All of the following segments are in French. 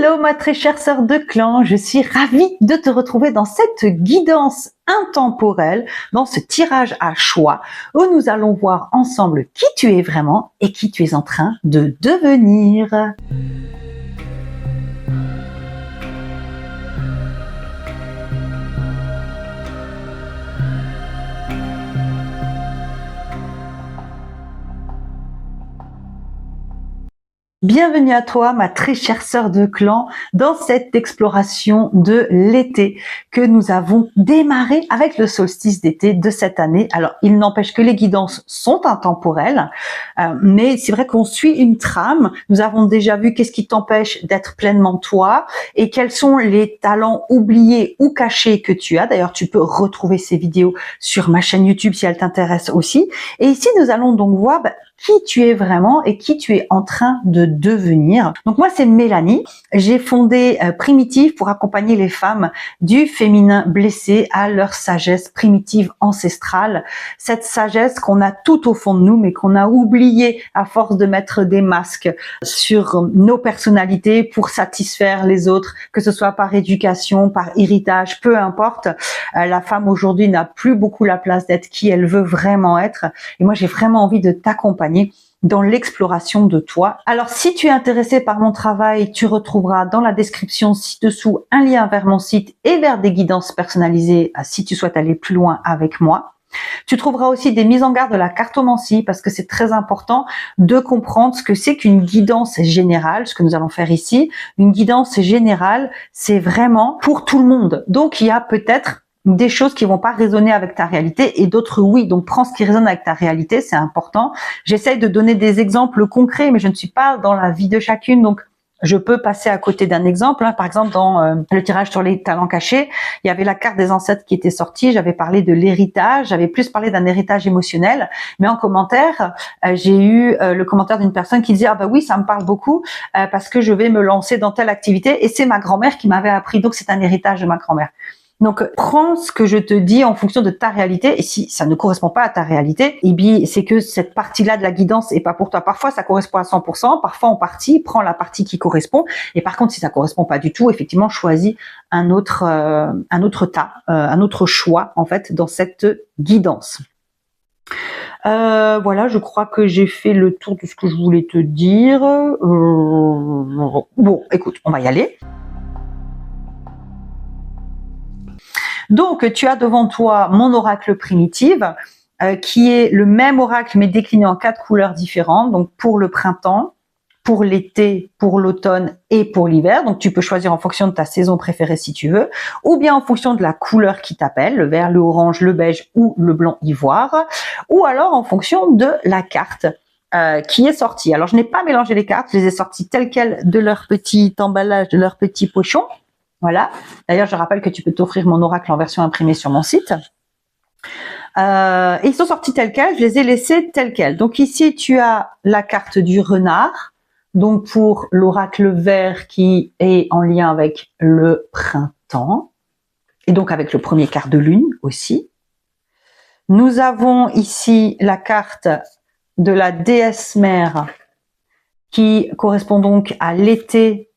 Hello ma très chère sœur de clan, je suis ravie de te retrouver dans cette guidance intemporelle, dans ce tirage à choix où nous allons voir ensemble qui tu es vraiment et qui tu es en train de devenir. Bienvenue à toi, ma très chère sœur de clan, dans cette exploration de l'été que nous avons démarré avec le solstice d'été de cette année. Alors, il n'empêche que les guidances sont intemporelles, mais c'est vrai qu'on suit une trame. Nous avons déjà vu qu'est-ce qui t'empêche d'être pleinement toi et quels sont les talents oubliés ou cachés que tu as. D'ailleurs, tu peux retrouver ces vidéos sur ma chaîne YouTube si elles t'intéressent aussi. Et ici, nous allons donc voir qui tu es vraiment et qui tu es en train de devenir. Donc moi, c'est Mélanie. J'ai fondé Primitive pour accompagner les femmes du féminin blessé à leur sagesse primitive ancestrale. Cette sagesse qu'on a tout au fond de nous, mais qu'on a oublié à force de mettre des masques sur nos personnalités pour satisfaire les autres, que ce soit par éducation, par héritage, peu importe. La femme aujourd'hui n'a plus beaucoup la place d'être qui elle veut vraiment être. Et moi, j'ai vraiment envie de t'accompagner dans l'exploration de toi. Alors, si tu es intéressé par mon travail, tu retrouveras dans la description ci-dessous un lien vers mon site et vers des guidances personnalisées si tu souhaites aller plus loin avec moi. Tu trouveras aussi des mises en garde de la cartomancie parce que c'est très important de comprendre ce que c'est qu'une guidance générale, ce que nous allons faire ici. Une guidance générale, c'est vraiment pour tout le monde. Donc, il y a peut-être des choses qui vont pas résonner avec ta réalité et d'autres oui. Donc, prends ce qui résonne avec ta réalité, c'est important. J'essaye de donner des exemples concrets, mais je ne suis pas dans la vie de chacune, donc je peux passer à côté d'un exemple. Par exemple, dans le tirage sur les talents cachés, il y avait la carte des ancêtres qui était sortie. J'avais parlé de l'héritage. J'avais plus parlé d'un héritage émotionnel. Mais en commentaire, j'ai eu le commentaire d'une personne qui disait « Ah bah oui, ça me parle beaucoup parce que je vais me lancer dans telle activité. Et c'est ma grand-mère qui m'avait appris. Donc, c'est un héritage de ma grand-mère. » Donc, prends ce que je te dis en fonction de ta réalité. Et si ça ne correspond pas à ta réalité, eh bien, c'est que cette partie-là de la guidance est pas pour toi. Parfois, ça correspond à 100%. Parfois, en partie, prends la partie qui correspond. Et par contre, si ça correspond pas du tout, effectivement, choisis un autre choix, en fait, dans cette guidance. Voilà, je crois que j'ai fait le tour de ce que je voulais te dire. Bon, écoute, on va y aller. Donc, tu as devant toi mon oracle primitive, qui est le même oracle, mais décliné en 4 couleurs différentes. Donc, pour le printemps, pour l'été, pour l'automne et pour l'hiver. Donc, tu peux choisir en fonction de ta saison préférée si tu veux, ou bien en fonction de la couleur qui t'appelle, le vert, le orange, le beige ou le blanc ivoire, ou alors en fonction de la carte qui est sortie. Alors, je n'ai pas mélangé les cartes, je les ai sorties telles quelles de leur petit emballage, de leur petit pochon. Voilà. D'ailleurs, je rappelle que tu peux t'offrir mon oracle en version imprimée sur mon site. Ils sont sortis tels quels, je les ai laissés tels quels. Donc ici, tu as la carte du renard, donc pour l'oracle vert qui est en lien avec le printemps, et donc avec le premier quart de lune aussi. Nous avons ici la carte de la déesse mère qui correspond donc à l'été,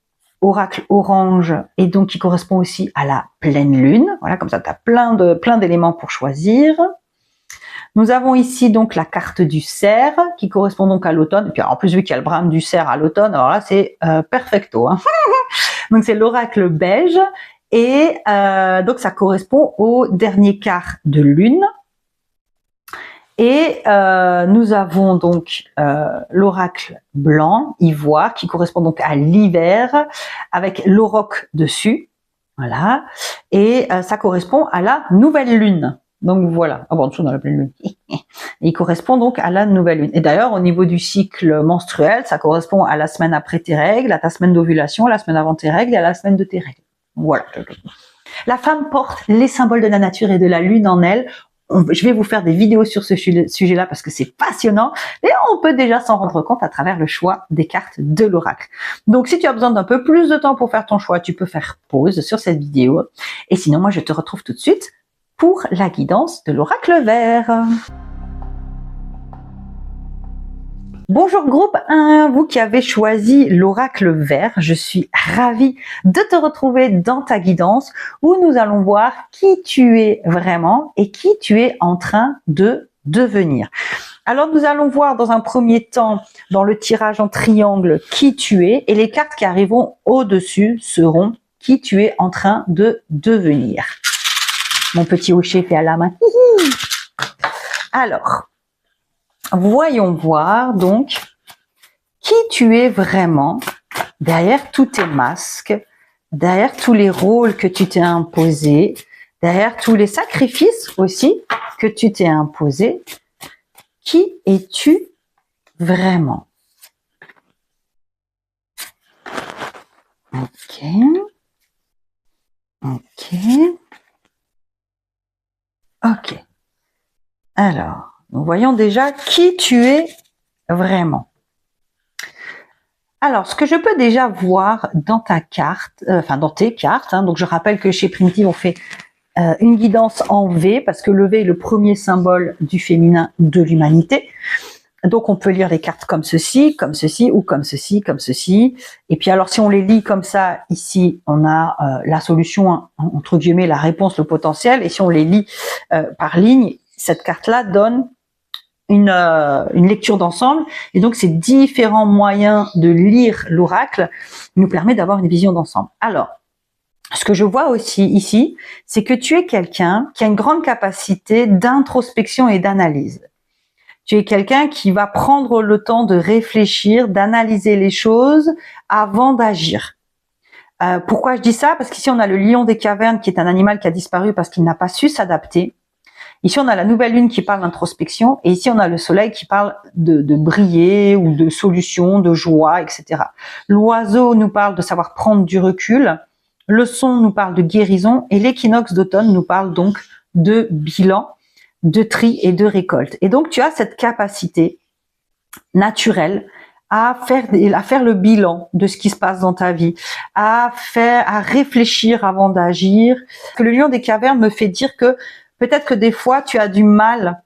oracle orange, et donc qui correspond aussi à la pleine lune. Voilà, comme ça, tu as plein d'éléments pour choisir. Nous avons ici donc la carte du cerf, qui correspond donc à l'automne. Et puis en plus, vu qu'il y a le brame du cerf à l'automne, alors là, c'est perfecto. Hein. Donc, c'est l'oracle beige. Et donc, ça correspond au dernier quart de lune. Et nous avons donc l'oracle blanc, ivoire, qui correspond donc à l'hiver, avec l'auroch dessus, voilà. Et ça correspond à la nouvelle lune. Donc voilà, en dessous dans la pleine lune. Il correspond donc à la nouvelle lune. Et d'ailleurs, au niveau du cycle menstruel, ça correspond à la semaine après tes règles, à ta semaine d'ovulation, à la semaine avant tes règles et à la semaine de tes règles. Voilà. La femme porte les symboles de la nature et de la lune en elle. Je vais vous faire des vidéos sur ce sujet-là parce que c'est passionnant et on peut déjà s'en rendre compte à travers le choix des cartes de l'oracle. Donc, si tu as besoin d'un peu plus de temps pour faire ton choix, tu peux faire pause sur cette vidéo. Et sinon, moi, je te retrouve tout de suite pour la guidance de l'oracle vert. Bonjour groupe 1, vous qui avez choisi l'oracle vert, je suis ravie de te retrouver dans ta guidance où nous allons voir qui tu es vraiment et qui tu es en train de devenir. Alors nous allons voir dans un premier temps, dans le tirage en triangle, qui tu es, et les cartes qui arriveront au-dessus seront qui tu es en train de devenir. Mon petit hocher fait à la main. Alors, voyons voir donc qui tu es vraiment derrière tous tes masques, derrière tous les rôles que tu t'es imposés, derrière tous les sacrifices aussi que tu t'es imposés. Qui es-tu vraiment? Ok. Ok. Ok. Alors, nous voyons déjà qui tu es vraiment. Alors, ce que je peux déjà voir dans ta carte, dans tes cartes, donc je rappelle que chez Primitive, on fait une guidance en V, parce que le V est le premier symbole du féminin de l'humanité. Donc, on peut lire les cartes comme ceci, ou comme ceci, comme ceci. Et puis, alors, si on les lit comme ça, ici, on a la solution, entre guillemets, la réponse, le potentiel. Et si on les lit par ligne, cette carte-là donne une lecture d'ensemble. Et donc, ces différents moyens de lire l'oracle nous permet d'avoir une vision d'ensemble. Alors, ce que je vois aussi ici, c'est que tu es quelqu'un qui a une grande capacité d'introspection et d'analyse. Tu es quelqu'un qui va prendre le temps de réfléchir, d'analyser les choses avant d'agir. Pourquoi je dis ça? Parce qu'ici, on a le lion des cavernes qui est un animal qui a disparu parce qu'il n'a pas su s'adapter. Ici, on a la nouvelle lune qui parle d'introspection et ici, on a le soleil qui parle de briller ou de solutions, de joie, etc. L'oiseau nous parle de savoir prendre du recul. Le son nous parle de guérison et l'équinoxe d'automne nous parle donc de bilan, de tri et de récolte. Et donc, tu as cette capacité naturelle à faire le bilan de ce qui se passe dans ta vie, à réfléchir avant d'agir. Le lion des cavernes me fait dire que peut-être que des fois, tu as du mal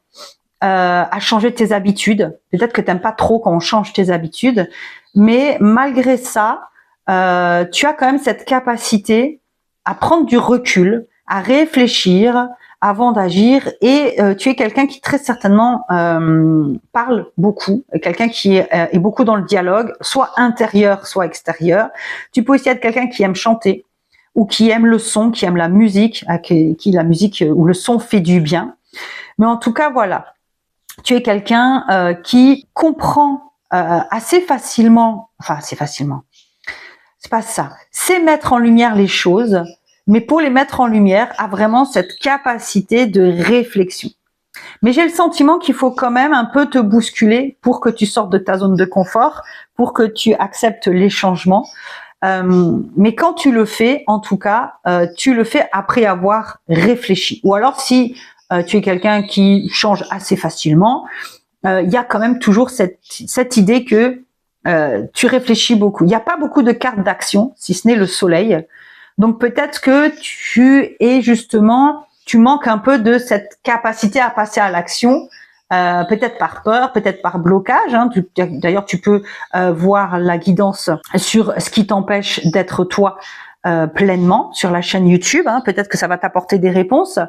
à changer tes habitudes. Peut-être que tu n'aimes pas trop quand on change tes habitudes. Mais malgré ça, tu as quand même cette capacité à prendre du recul, à réfléchir avant d'agir. Et tu es quelqu'un qui très certainement parle beaucoup, quelqu'un qui est beaucoup dans le dialogue, soit intérieur, soit extérieur. Tu peux aussi être quelqu'un qui aime chanter, ou qui aime le son, qui aime la musique, à qui la musique ou le son fait du bien. Mais en tout cas, voilà, tu es quelqu'un qui comprend assez facilement, c'est pas ça, c'est mettre en lumière les choses, mais pour les mettre en lumière, a vraiment cette capacité de réflexion. Mais j'ai le sentiment qu'il faut quand même un peu te bousculer pour que tu sortes de ta zone de confort, pour que tu acceptes les changements. Mais quand tu le fais, en tout cas, tu le fais après avoir réfléchi. Ou alors si tu es quelqu'un qui change assez facilement, il y a quand même toujours cette idée que tu réfléchis beaucoup. Il n'y a pas beaucoup de cartes d'action, si ce n'est le soleil. Donc peut-être que tu manques un peu de cette capacité à passer à l'action. Peut-être par peur, peut-être par blocage. D'ailleurs, tu peux voir la guidance sur ce qui t'empêche d'être toi pleinement sur la chaîne YouTube. Peut-être que ça va t'apporter des réponses.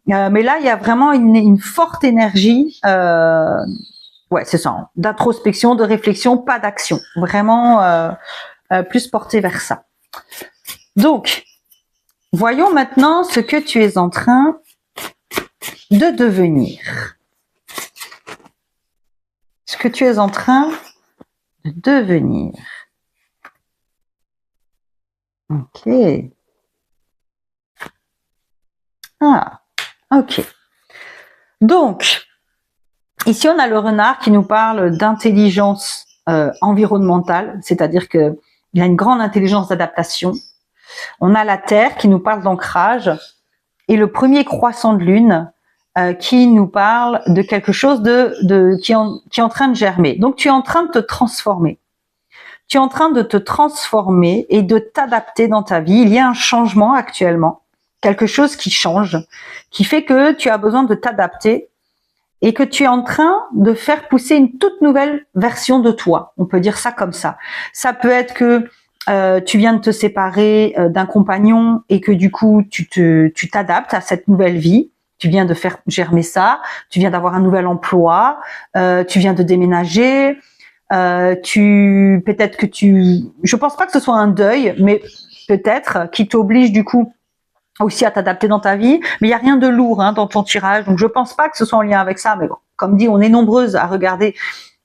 Mais là, il y a vraiment une forte énergie, c'est ça, d'introspection, de réflexion, pas d'action. Vraiment plus porté vers ça. Donc, voyons maintenant ce que tu es en train de devenir. Ce que tu es en train de devenir. Ok. Ok. Donc, ici, on a le renard qui nous parle d'intelligence environnementale, c'est-à-dire qu'il a une grande intelligence d'adaptation. On a la terre qui nous parle d'ancrage et le premier croissant de lune qui nous parle de quelque chose qui est en train de germer. Donc, tu es en train de te transformer. Tu es en train de te transformer et de t'adapter dans ta vie. Il y a un changement actuellement, quelque chose qui change, qui fait que tu as besoin de t'adapter et que tu es en train de faire pousser une toute nouvelle version de toi. On peut dire ça comme ça. Ça peut être que tu viens de te séparer d'un compagnon et que du coup tu t'adaptes à cette nouvelle vie. Tu viens de faire germer ça, tu viens d'avoir un nouvel emploi, tu viens de déménager, peut-être que je pense pas que ce soit un deuil, mais peut-être qui t'oblige du coup aussi à t'adapter dans ta vie, mais il y a rien de lourd dans ton tirage, donc je pense pas que ce soit en lien avec ça, mais bon, comme dit, on est nombreuses à regarder,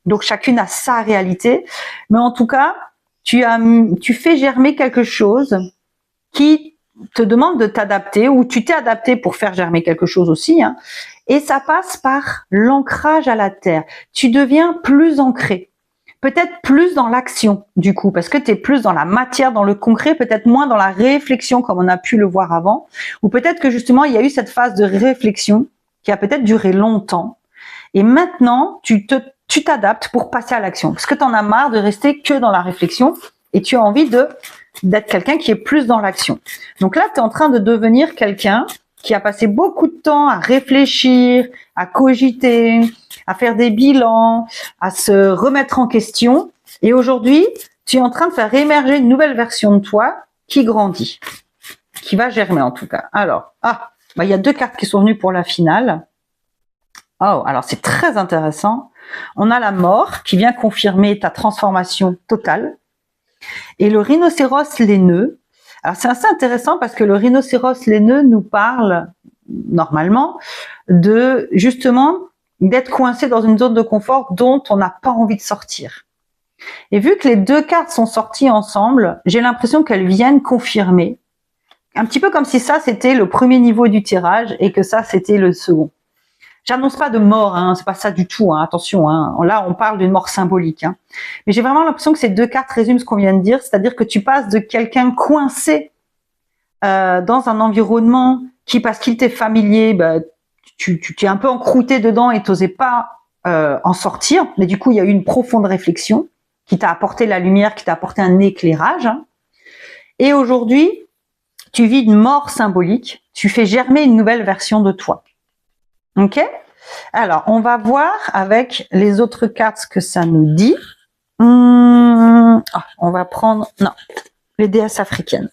donc chacune a sa réalité, mais en tout cas, tu fais germer quelque chose qui te demande de t'adapter, ou tu t'es adapté pour faire germer quelque chose aussi, et ça passe par l'ancrage à la terre. Tu deviens plus ancré, peut-être plus dans l'action du coup, parce que tu es plus dans la matière, dans le concret, peut-être moins dans la réflexion comme on a pu le voir avant, ou peut-être que justement il y a eu cette phase de réflexion qui a peut-être duré longtemps, et maintenant tu t'adaptes pour passer à l'action, parce que tu en as marre de rester que dans la réflexion, et tu as envie d'être quelqu'un qui est plus dans l'action. Donc là, tu es en train de devenir quelqu'un qui a passé beaucoup de temps à réfléchir, à cogiter, à faire des bilans, à se remettre en question. Et aujourd'hui, tu es en train de faire émerger une nouvelle version de toi qui grandit, qui va germer en tout cas. Alors, il y a 2 cartes qui sont venues pour la finale. Oh, alors c'est très intéressant. On a la mort qui vient confirmer ta transformation totale. Et le rhinocéros laineux, alors c'est assez intéressant parce que le rhinocéros laineux nous parle normalement de justement d'être coincé dans une zone de confort dont on n'a pas envie de sortir. Et vu que les 2 cartes sont sorties ensemble, j'ai l'impression qu'elles viennent confirmer, un petit peu comme si ça c'était le premier niveau du tirage et que ça c'était le second. J'annonce pas de mort, c'est pas ça du tout, attention. Là, on parle d'une mort symbolique. Mais j'ai vraiment l'impression que ces 2 cartes résument ce qu'on vient de dire, c'est-à-dire que tu passes de quelqu'un coincé dans un environnement qui, parce qu'il t'est familier, tu t'es un peu encrouté dedans et t'osais pas en sortir. Mais du coup, il y a eu une profonde réflexion qui t'a apporté la lumière, qui t'a apporté un éclairage. Et aujourd'hui, tu vis une mort symbolique. Tu fais germer une nouvelle version de toi. Ok? Alors, on va voir avec les autres cartes ce que ça nous dit. On va prendre... Non, les déesses africaines.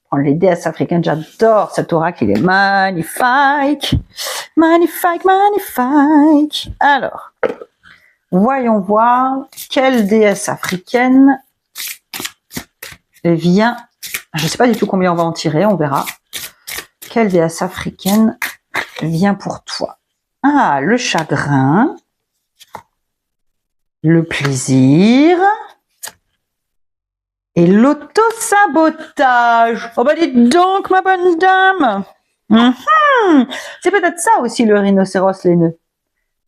Prendre les déesses africaines, j'adore cet oracle, il est magnifique. Magnifique, magnifique. Alors, voyons voir quelle déesse africaine vient... Je ne sais pas du tout combien on va en tirer, on verra. Quelle déesse africaine vient pour toi? Le chagrin, le plaisir et l'auto-sabotage. Oh dites donc, ma bonne dame. C'est peut-être ça aussi le rhinocéros laineux.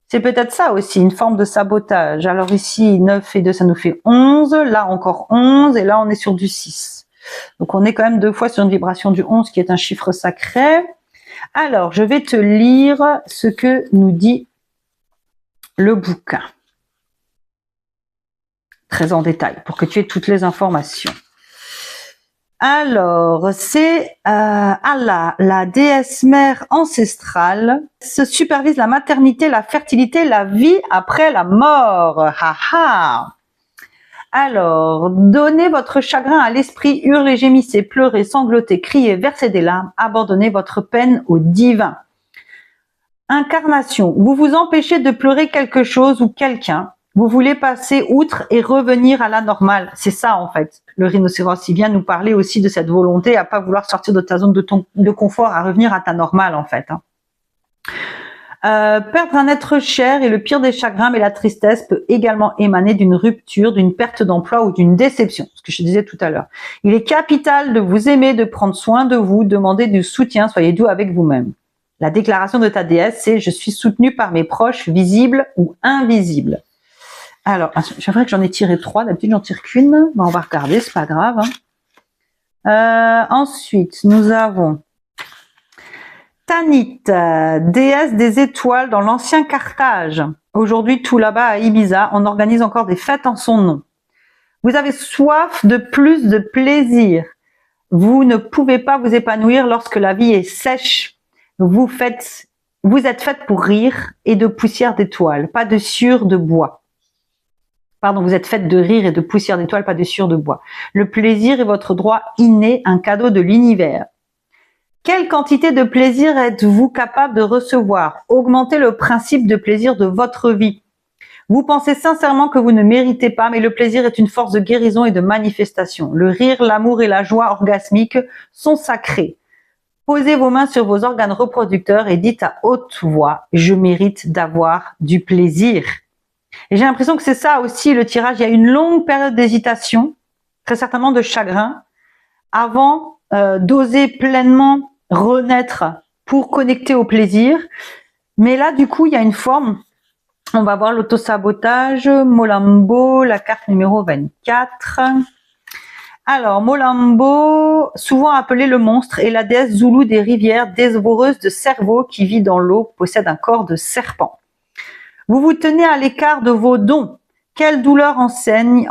C'est peut-être ça aussi, une forme de sabotage. Alors ici, 9 et 2, ça nous fait 11. Là, encore 11. Et là, on est sur du 6. Donc, on est quand même 2 fois sur une vibration du 11, qui est un chiffre sacré. Alors, je vais te lire ce que nous dit le bouquin. Très en détail, pour que tu aies toutes les informations. Alors, c'est Allah, la déesse mère ancestrale, se supervise la maternité, la fertilité, la vie après la mort. Alors, donnez votre chagrin à l'esprit, hurlez, gémissez, pleurez, sanglotez, criez, versez des larmes, abandonnez votre peine au divin. Incarnation, vous vous empêchez de pleurer quelque chose ou quelqu'un, vous voulez passer outre et revenir à la normale. C'est ça en fait. Le rhinocéros, il vient nous parler aussi de cette volonté à pas vouloir sortir de ta zone de confort, à revenir à ta normale en fait. Perdre un être cher est le pire des chagrins, mais la tristesse peut également émaner d'une rupture, d'une perte d'emploi ou d'une déception, ce que je disais tout à l'heure. Il est capital de vous aimer, de prendre soin de vous, demander du soutien, soyez doux avec vous-même. La déclaration de ta déesse, c'est « Je suis soutenue par mes proches, visibles ou invisibles ». Alors, c'est vrai que j'en ai tiré 3, d'habitude j'en tire qu'une, on va regarder, c'est pas grave. Ensuite, nous avons Tanit, déesse des étoiles dans l'ancien Carthage. Aujourd'hui, tout là-bas à Ibiza, on organise encore des fêtes en son nom. Vous avez soif de plus de plaisir. Vous ne pouvez pas vous épanouir lorsque la vie est sèche. Vous Vous êtes faite pour rire et de poussière d'étoiles, pas de sciure de bois. Pardon, vous êtes faite de rire et de poussière d'étoiles, pas de sciure de bois. Le plaisir est votre droit inné, un cadeau de l'univers. Quelle quantité de plaisir êtes-vous capable de recevoir? Augmentez le principe de plaisir de votre vie. Vous pensez sincèrement que vous ne méritez pas, mais le plaisir est une force de guérison et de manifestation. Le rire, l'amour et la joie orgasmique sont sacrés. Posez vos mains sur vos organes reproducteurs et dites à haute voix, je mérite d'avoir du plaisir. Et j'ai l'impression que c'est ça aussi le tirage. Il y a une longue période d'hésitation, très certainement de chagrin, avant d'oser pleinement renaître pour connecter au plaisir. Mais là, du coup, il y a une forme. On va voir l'autosabotage, Molambo, la carte numéro 24. Alors, Molambo, souvent appelée le monstre, est la déesse zoulou des rivières, dévoreuse de cerveau qui vit dans l'eau, possède un corps de serpent. Vous vous tenez à l'écart de vos dons. Quelle douleur ancienne,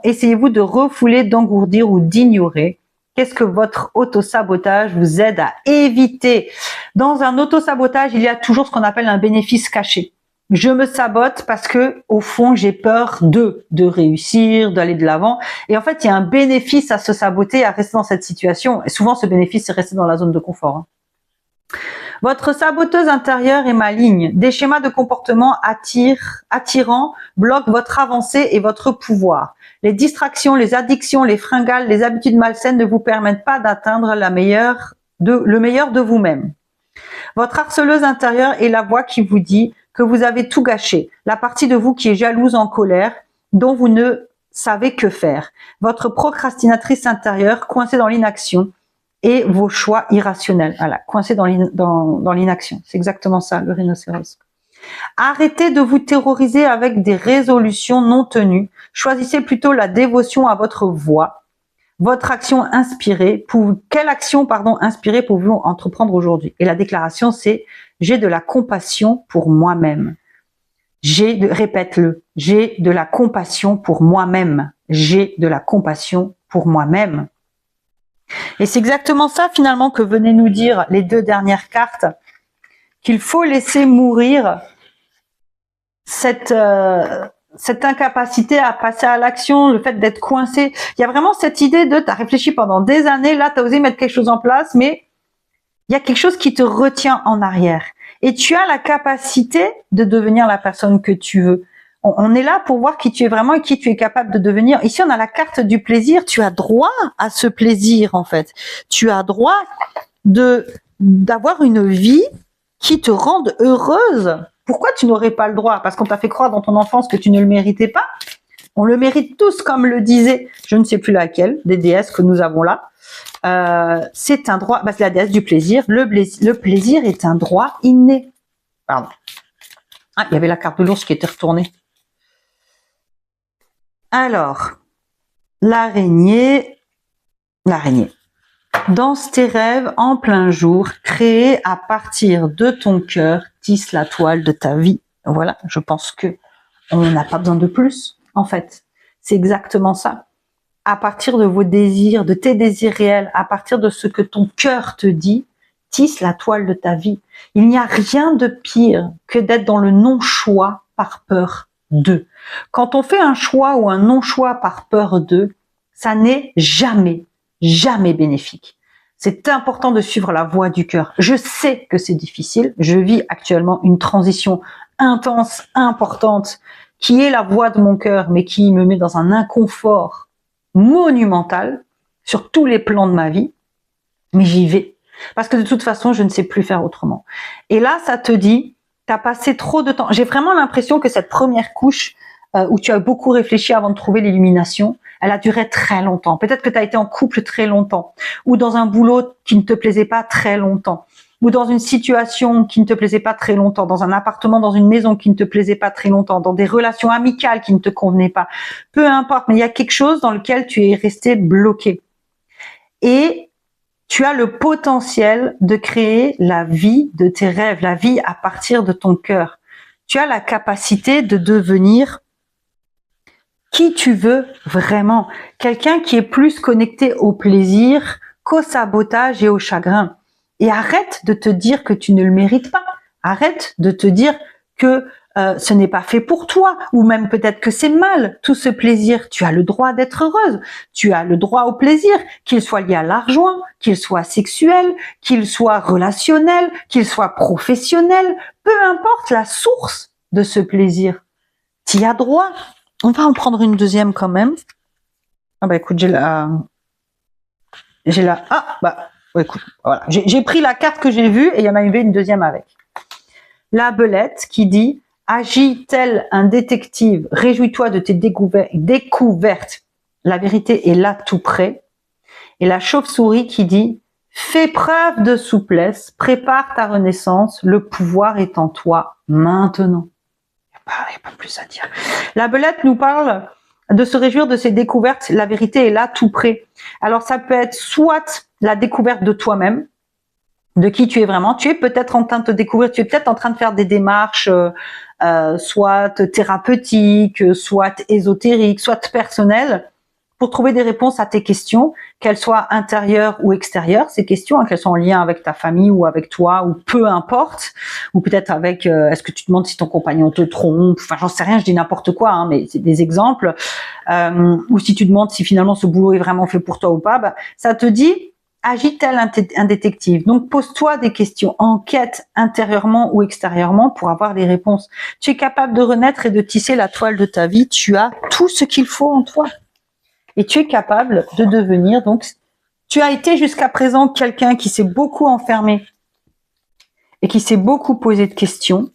essayez-vous de refouler, d'engourdir ou d'ignorer? Qu'est-ce que votre autosabotage vous aide à éviter? Dans un autosabotage, il y a toujours ce qu'on appelle un bénéfice caché. Je me sabote parce que, au fond, j'ai peur de réussir, d'aller de l'avant. Et en fait, il y a un bénéfice à se saboter, à rester dans cette situation. Et souvent, ce bénéfice, c'est rester dans la zone de confort. Votre saboteuse intérieure est maligne. Des schémas de comportement attirants bloquent votre avancée et votre pouvoir. Les distractions, les addictions, les fringales, les habitudes malsaines ne vous permettent pas d'atteindre le meilleur de vous-même. Votre harceleuse intérieure est la voix qui vous dit que vous avez tout gâché. La partie de vous qui est jalouse, en colère, dont vous ne savez que faire. Votre procrastinatrice intérieure coincée dans l'inaction et vos choix irrationnels. Voilà, coincé dans l'inaction. C'est exactement ça, le rhinocéros. Arrêtez de vous terroriser avec des résolutions non tenues. Choisissez plutôt la dévotion à votre voix. Votre action inspirée. Quelle action, inspirée pouvez-vous entreprendre aujourd'hui? Et la déclaration, c'est « J'ai de la compassion pour moi-même ». Répète-le. J'ai de la compassion pour moi-même. J'ai de la compassion pour moi-même. Et c'est exactement ça finalement que venaient nous dire les deux dernières cartes, qu'il faut laisser mourir cette incapacité à passer à l'action, le fait d'être coincé. Il y a vraiment cette idée de, t'as réfléchi pendant des années, là t'as osé mettre quelque chose en place, mais il y a quelque chose qui te retient en arrière. Et tu as la capacité de devenir la personne que tu veux. On est là pour voir qui tu es vraiment et qui tu es capable de devenir. Ici, on a la carte du plaisir. Tu as droit à ce plaisir, en fait. Tu as droit d'avoir une vie qui te rende heureuse. Pourquoi tu n'aurais pas le droit? Parce qu'on t'a fait croire dans ton enfance que tu ne le méritais pas. On le mérite tous, comme le disait, je ne sais plus laquelle, des déesses que nous avons là. C'est un droit, c'est la déesse du plaisir. Le plaisir est un droit inné. Pardon. Ah, il y avait la carte de l'ours qui était retournée. Alors, l'araignée. Danse tes rêves en plein jour, créés à partir de ton cœur, tisse la toile de ta vie. Voilà, je pense que on n'a pas besoin de plus, en fait. C'est exactement ça. À partir de vos désirs, de tes désirs réels, à partir de ce que ton cœur te dit, tisse la toile de ta vie. Il n'y a rien de pire que d'être dans le non-choix par peur de. Quand on fait un choix ou un non-choix par peur de, ça n'est jamais bénéfique. C'est important de suivre la voie du cœur. Je sais que c'est difficile. Je vis actuellement une transition intense, importante, qui est la voie de mon cœur, mais qui me met dans un inconfort monumental sur tous les plans de ma vie. Mais j'y vais. Parce que de toute façon, je ne sais plus faire autrement. Et là, ça te dit, tu as passé trop de temps. J'ai vraiment l'impression que cette première couche où tu as beaucoup réfléchi avant de trouver l'illumination, elle a duré très longtemps. Peut-être que tu as été en couple très longtemps, ou dans un boulot qui ne te plaisait pas très longtemps, ou dans une situation qui ne te plaisait pas très longtemps, dans un appartement, dans une maison qui ne te plaisait pas très longtemps, dans des relations amicales qui ne te convenaient pas. Peu importe, mais il y a quelque chose dans lequel tu es resté bloqué. Et tu as le potentiel de créer la vie de tes rêves, la vie à partir de ton cœur. Tu as la capacité de devenir qui tu veux vraiment. Quelqu'un qui est plus connecté au plaisir qu'au sabotage et au chagrin. Et arrête de te dire que tu ne le mérites pas. Arrête de te dire que ce n'est pas fait pour toi, ou même peut-être que c'est mal, tout ce plaisir. Tu as le droit d'être heureuse, tu as le droit au plaisir, qu'il soit lié à l'argent, qu'il soit sexuel, qu'il soit relationnel, qu'il soit professionnel, peu importe la source de ce plaisir. Tu y as droit. On va en prendre une deuxième quand même. Ah bah écoute, écoute, voilà. J'ai pris la carte que j'ai vue et il y en a une deuxième avec. La belette qui dit « Agis tel un détective, réjouis-toi de tes découvertes, la vérité est là tout près. » Et la chauve-souris qui dit « Fais preuve de souplesse, prépare ta renaissance, le pouvoir est en toi maintenant. » Il n'y a pas plus à dire. La belette nous parle de se réjouir de ses découvertes, la vérité est là tout près. Alors ça peut être soit la découverte de toi-même, de qui tu es vraiment. Tu es peut-être en train de te découvrir, tu es peut-être en train de faire des démarches, soit thérapeutiques, soit ésotériques, soit personnelles, pour trouver des réponses à tes questions, qu'elles soient intérieures ou extérieures, ces questions, hein, qu'elles soient en lien avec ta famille ou avec toi, ou peu importe, ou peut-être avec, est-ce que tu te demandes si ton compagnon te trompe, enfin j'en sais rien, je dis n'importe quoi, hein, mais c'est des exemples, ou si tu te demandes si finalement ce boulot est vraiment fait pour toi ou pas, bah, ça te dit, agis tel un détective. Donc, pose-toi des questions, enquête intérieurement ou extérieurement pour avoir les réponses. Tu es capable de renaître et de tisser la toile de ta vie. Tu as tout ce qu'il faut en toi. Et tu es capable de devenir, donc, tu as été jusqu'à présent quelqu'un qui s'est beaucoup enfermé et qui s'est beaucoup posé de questions.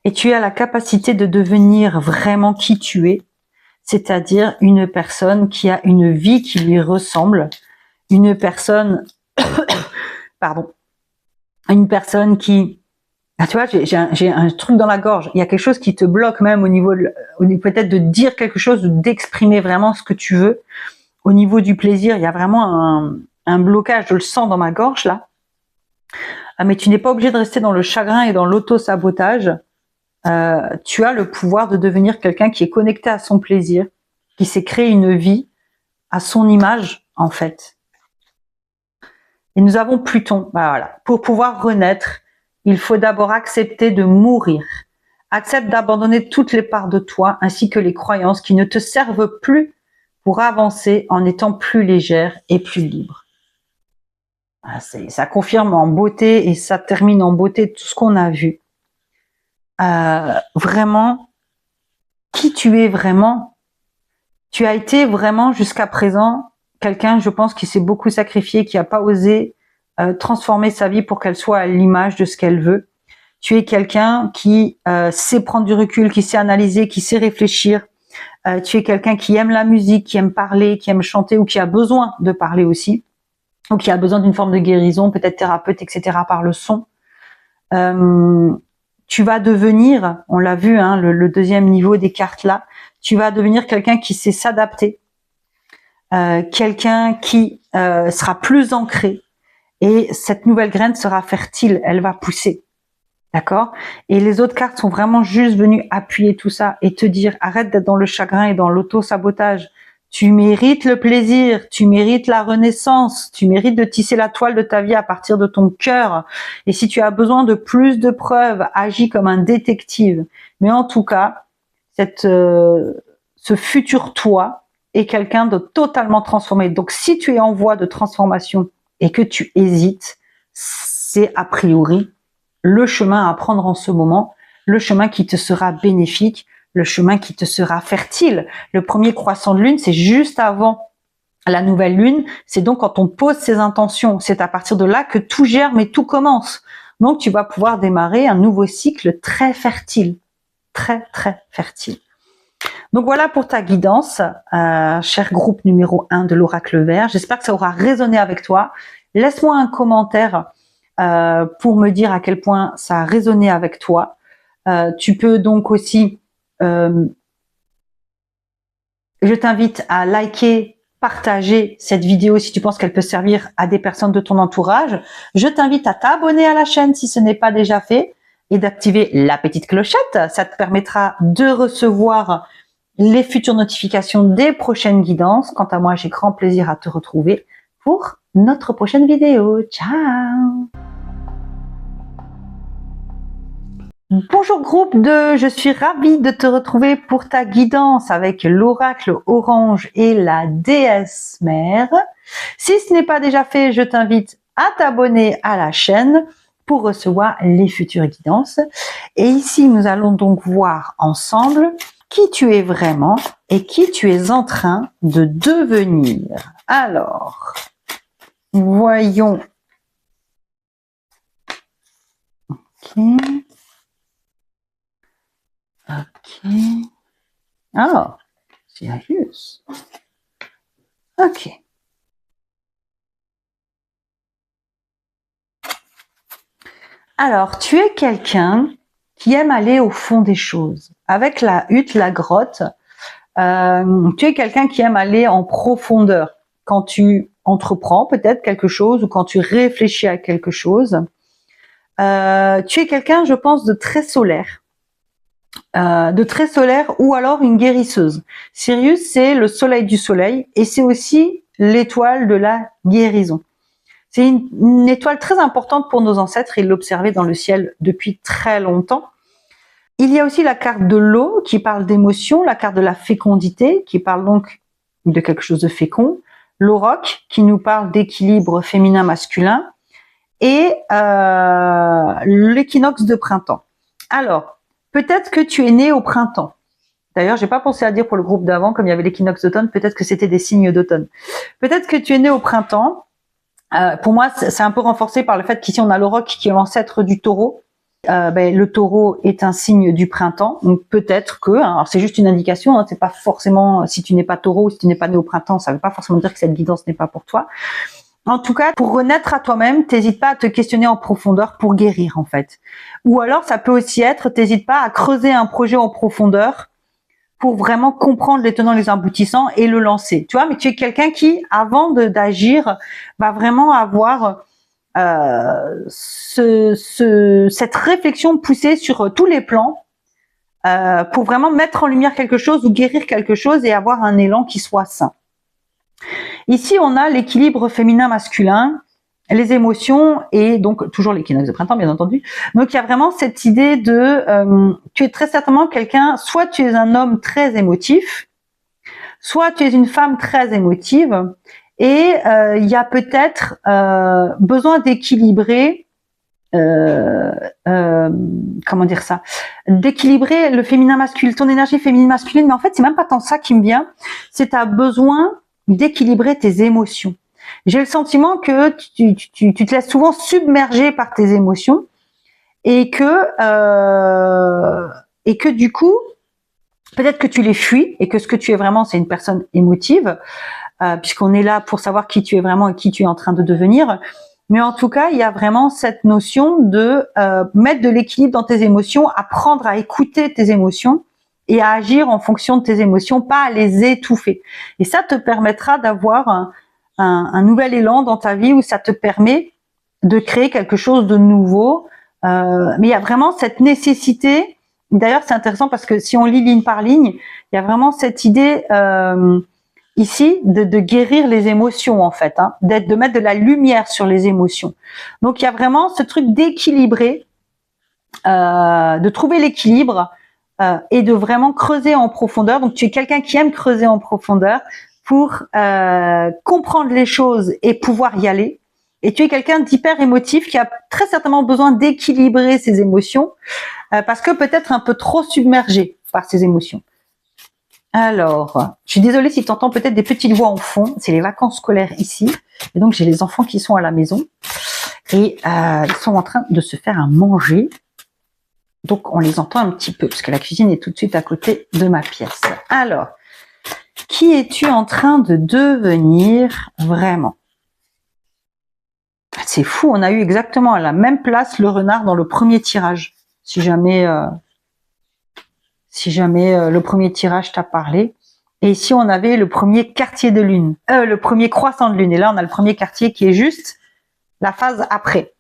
Et tu as la capacité de devenir vraiment qui tu es, c'est-à-dire une personne qui a une vie qui lui ressemble, une personne, une personne qui, ah, tu vois, j'ai un truc dans la gorge. Il y a quelque chose qui te bloque même au niveau peut-être de dire quelque chose, d'exprimer vraiment ce que tu veux. Au niveau du plaisir, il y a vraiment un blocage. Je le sens dans ma gorge là. Ah, mais tu n'es pas obligé de rester dans le chagrin et dans l'auto-sabotage. Tu as le pouvoir de devenir quelqu'un qui est connecté à son plaisir, qui s'est créé une vie à son image en fait. Et nous avons Pluton. Bah voilà. Pour pouvoir renaître, il faut d'abord accepter de mourir. Accepte d'abandonner toutes les parts de toi ainsi que les croyances qui ne te servent plus pour avancer en étant plus légère et plus libre. Ça confirme en beauté et ça termine en beauté tout ce qu'on a vu. Vraiment, qui tu es vraiment. Tu as été vraiment jusqu'à présent quelqu'un, je pense, qui s'est beaucoup sacrifié, qui n'a pas osé transformer sa vie pour qu'elle soit à l'image de ce qu'elle veut. Tu es quelqu'un qui sait prendre du recul, qui sait analyser, qui sait réfléchir. Tu es quelqu'un qui aime la musique, qui aime parler, qui aime chanter ou qui a besoin de parler aussi, ou qui a besoin d'une forme de guérison, peut-être thérapeute, etc. par le son. Tu vas devenir, on l'a vu, hein, le deuxième niveau des cartes là, tu vas devenir quelqu'un qui sait s'adapter, quelqu'un qui sera plus ancré, et cette nouvelle graine sera fertile, elle va pousser. D'accord? Et les autres cartes sont vraiment juste venues appuyer tout ça et te dire, arrête d'être dans le chagrin et dans l'auto-sabotage. Tu mérites le plaisir, tu mérites la renaissance, tu mérites de tisser la toile de ta vie à partir de ton cœur. Et si tu as besoin de plus de preuves, agis comme un détective. Mais en tout cas, ce futur toi est quelqu'un de totalement transformé. Donc si tu es en voie de transformation et que tu hésites, c'est a priori le chemin à prendre en ce moment, le chemin qui te sera bénéfique, le chemin qui te sera fertile. Le premier croissant de lune, c'est juste avant la nouvelle lune. C'est donc quand on pose ses intentions. C'est à partir de là que tout germe et tout commence. Donc, tu vas pouvoir démarrer un nouveau cycle très fertile. Très, très fertile. Donc, voilà pour ta guidance, cher groupe numéro 1 de l'Oracle Vert. J'espère que ça aura résonné avec toi. Laisse-moi un commentaire pour me dire à quel point ça a résonné avec toi. Tu peux donc aussi je t'invite à liker, partager cette vidéo si tu penses qu'elle peut servir à des personnes de ton entourage. Je t'invite à t'abonner à la chaîne si ce n'est pas déjà fait et d'activer la petite clochette. Ça te permettra de recevoir les futures notifications des prochaines guidances. Quant à moi, j'ai grand plaisir à te retrouver pour notre prochaine vidéo. Ciao! Bonjour groupe je suis ravie de te retrouver pour ta guidance avec l'oracle orange et la déesse mère. Si ce n'est pas déjà fait, je t'invite à t'abonner à la chaîne pour recevoir les futures guidances. Et ici, nous allons donc voir ensemble qui tu es vraiment et qui tu es en train de devenir. Alors, voyons. Ok. Ok. Alors, Sirius. Ok. Alors, tu es quelqu'un qui aime aller au fond des choses. Avec la hutte, la grotte, tu es quelqu'un qui aime aller en profondeur. Quand tu entreprends peut-être quelque chose ou quand tu réfléchis à quelque chose, tu es quelqu'un, je pense, de très solaire. Ou alors une guérisseuse. Sirius, c'est le soleil du soleil et c'est aussi l'étoile de la guérison. C'est une étoile très importante pour nos ancêtres, ils l'observaient dans le ciel depuis très longtemps. Il y a aussi la carte de l'eau qui parle d'émotion, la carte de la fécondité qui parle donc de quelque chose de fécond, l'auroch qui nous parle d'équilibre féminin-masculin et l'équinoxe de printemps. Alors, peut-être que tu es né au printemps. D'ailleurs, j'ai pas pensé à dire pour le groupe d'avant, comme il y avait l'équinoxe d'automne, peut-être que c'était des signes d'automne. Peut-être que tu es né au printemps. Pour moi, c'est un peu renforcé par le fait qu'ici on a l'auroch qui est l'ancêtre du taureau. Le taureau est un signe du printemps, donc peut-être que, alors c'est juste une indication, hein, c'est pas forcément, si tu n'es pas taureau, si tu n'es pas né au printemps, ça veut pas forcément dire que cette guidance n'est pas pour toi. En tout cas, pour renaître à toi-même, t'hésites pas à te questionner en profondeur pour guérir en fait. Ou alors ça peut aussi être, t'hésites pas à creuser un projet en profondeur pour vraiment comprendre les tenants, les aboutissants et le lancer. Tu vois, mais tu es quelqu'un qui, avant d'agir, va vraiment avoir cette réflexion poussée sur tous les plans pour vraiment mettre en lumière quelque chose ou guérir quelque chose et avoir un élan qui soit sain. Ici, on a l'équilibre féminin-masculin, les émotions et donc toujours l'équinoxe de printemps, bien entendu. Donc, il y a vraiment cette idée de tu es très certainement quelqu'un, soit tu es un homme très émotif, soit tu es une femme très émotive et il y a peut-être besoin d'équilibrer comment dire ça, d'équilibrer le féminin masculin, ton énergie féminine masculine, mais en fait c'est même pas tant ça qui me vient, c'est ta besoin d'équilibrer tes émotions. J'ai le sentiment que tu te laisses souvent submerger par tes émotions et que du coup peut-être que tu les fuis et que ce que tu es vraiment c'est une personne émotive puisqu'on est là pour savoir qui tu es vraiment et qui tu es en train de devenir. Mais en tout cas, il y a vraiment cette notion de mettre de l'équilibre dans tes émotions, apprendre à écouter tes émotions et à agir en fonction de tes émotions, pas à les étouffer. Et ça te permettra d'avoir un nouvel élan dans ta vie où ça te permet de créer quelque chose de nouveau. Mais il y a vraiment cette nécessité. D'ailleurs, c'est intéressant parce que si on lit ligne par ligne, il y a vraiment cette idée ici de guérir les émotions en fait, hein, de mettre de la lumière sur les émotions. Donc il y a vraiment ce truc d'équilibrer, de trouver l'équilibre et de vraiment creuser en profondeur. Donc tu es quelqu'un qui aime creuser en profondeur pour comprendre les choses et pouvoir y aller. Et tu es quelqu'un d'hyper émotif qui a très certainement besoin d'équilibrer ses émotions parce que peut-être un peu trop submergé par ses émotions. Alors, je suis désolée si tu entends peut-être des petites voix en fond, c'est les vacances scolaires ici, et donc j'ai les enfants qui sont à la maison, et ils sont en train de se faire à manger, donc on les entend un petit peu, parce que la cuisine est tout de suite à côté de ma pièce. Alors, qui es-tu en train de devenir vraiment? C'est fou, on a eu exactement à la même place le renard dans le premier tirage, si jamais le premier tirage t'a parlé. Et ici, on avait le premier quartier de lune, le premier croissant de lune. Et là, on a le premier quartier qui est juste la phase après.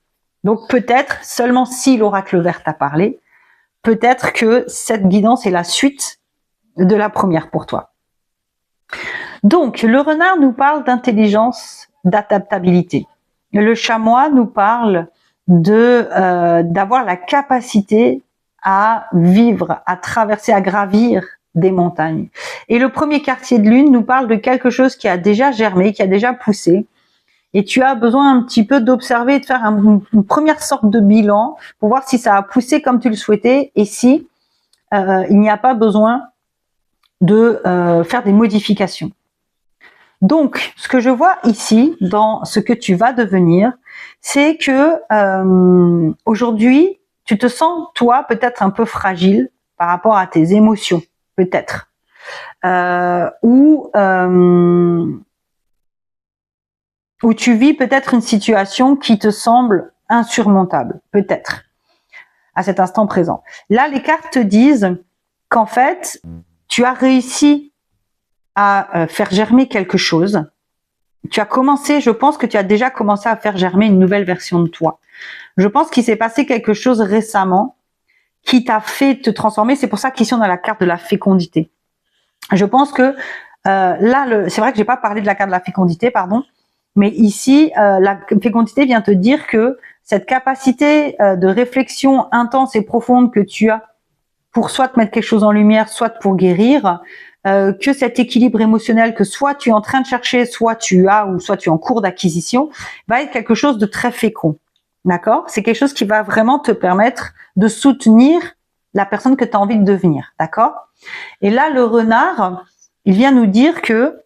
Donc, peut-être, seulement si l'oracle vert t'a parlé, peut-être que cette guidance est la suite de la première pour toi. Donc, le renard nous parle d'intelligence, d'adaptabilité. Le chamois nous parle d'avoir la capacité à vivre, à traverser, à gravir des montagnes. Et le premier quartier de lune nous parle de quelque chose qui a déjà germé, qui a déjà poussé. Et tu as besoin un petit peu d'observer et de faire une première sorte de bilan pour voir si ça a poussé comme tu le souhaitais et si il n'y a pas besoin de faire des modifications. Donc, ce que je vois ici, dans ce que tu vas devenir, c'est que aujourd'hui, tu te sens, toi, peut-être un peu fragile par rapport à tes émotions, peut-être. Ou tu vis peut-être une situation qui te semble insurmontable, peut-être, à cet instant présent. Là, les cartes te disent qu'en fait, tu as réussi à faire germer quelque chose. Tu as commencé, je pense que tu as déjà commencé à faire germer une nouvelle version de toi. Je pense qu'il s'est passé quelque chose récemment qui t'a fait te transformer. C'est pour ça qu'ici, on a la carte de la fécondité. Je pense que là, c'est vrai que j'ai pas parlé de la carte de la fécondité, pardon, mais ici, la fécondité vient te dire que cette capacité de réflexion intense et profonde que tu as pour soit te mettre quelque chose en lumière, soit pour guérir, que cet équilibre émotionnel que soit tu es en train de chercher, soit tu as ou soit tu es en cours d'acquisition, va être quelque chose de très fécond. D'accord? C'est quelque chose qui va vraiment te permettre de soutenir la personne que tu as envie de devenir. D'accord? Et là, le renard, il vient nous dire que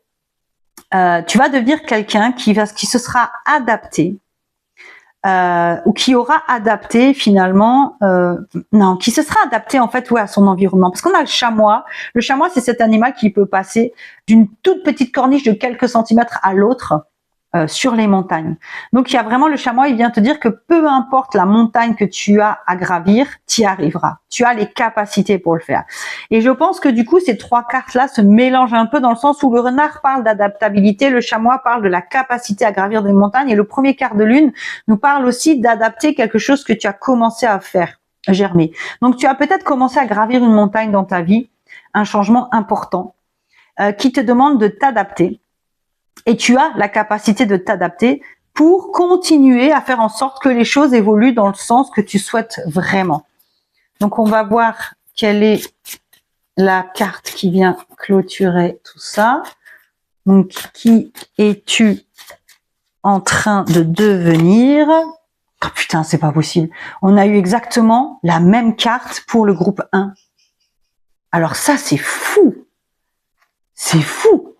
tu vas devenir quelqu'un qui se sera adapté ou qui aura adapté finalement, qui se sera adapté en fait à son environnement. Parce qu'on a le chamois. Le chamois, c'est cet animal qui peut passer d'une toute petite corniche de quelques centimètres à l'autre sur les montagnes. Donc il y a vraiment le chamois, il vient te dire que peu importe la montagne que tu as à gravir, tu y arriveras. Tu as les capacités pour le faire. Et je pense que du coup, ces trois cartes-là se mélangent un peu dans le sens où le renard parle d'adaptabilité, le chamois parle de la capacité à gravir des montagnes et le premier quart de lune nous parle aussi d'adapter quelque chose que tu as commencé à faire germer. Donc tu as peut-être commencé à gravir une montagne dans ta vie, un changement important qui te demande de t'adapter. Et tu as la capacité de t'adapter pour continuer à faire en sorte que les choses évoluent dans le sens que tu souhaites vraiment. Donc, on va voir quelle est la carte qui vient clôturer tout ça. Donc, qui es-tu en train de devenir? Oh putain, c'est pas possible. On a eu exactement la même carte pour le groupe 1. Alors ça, c'est fou. C'est fou.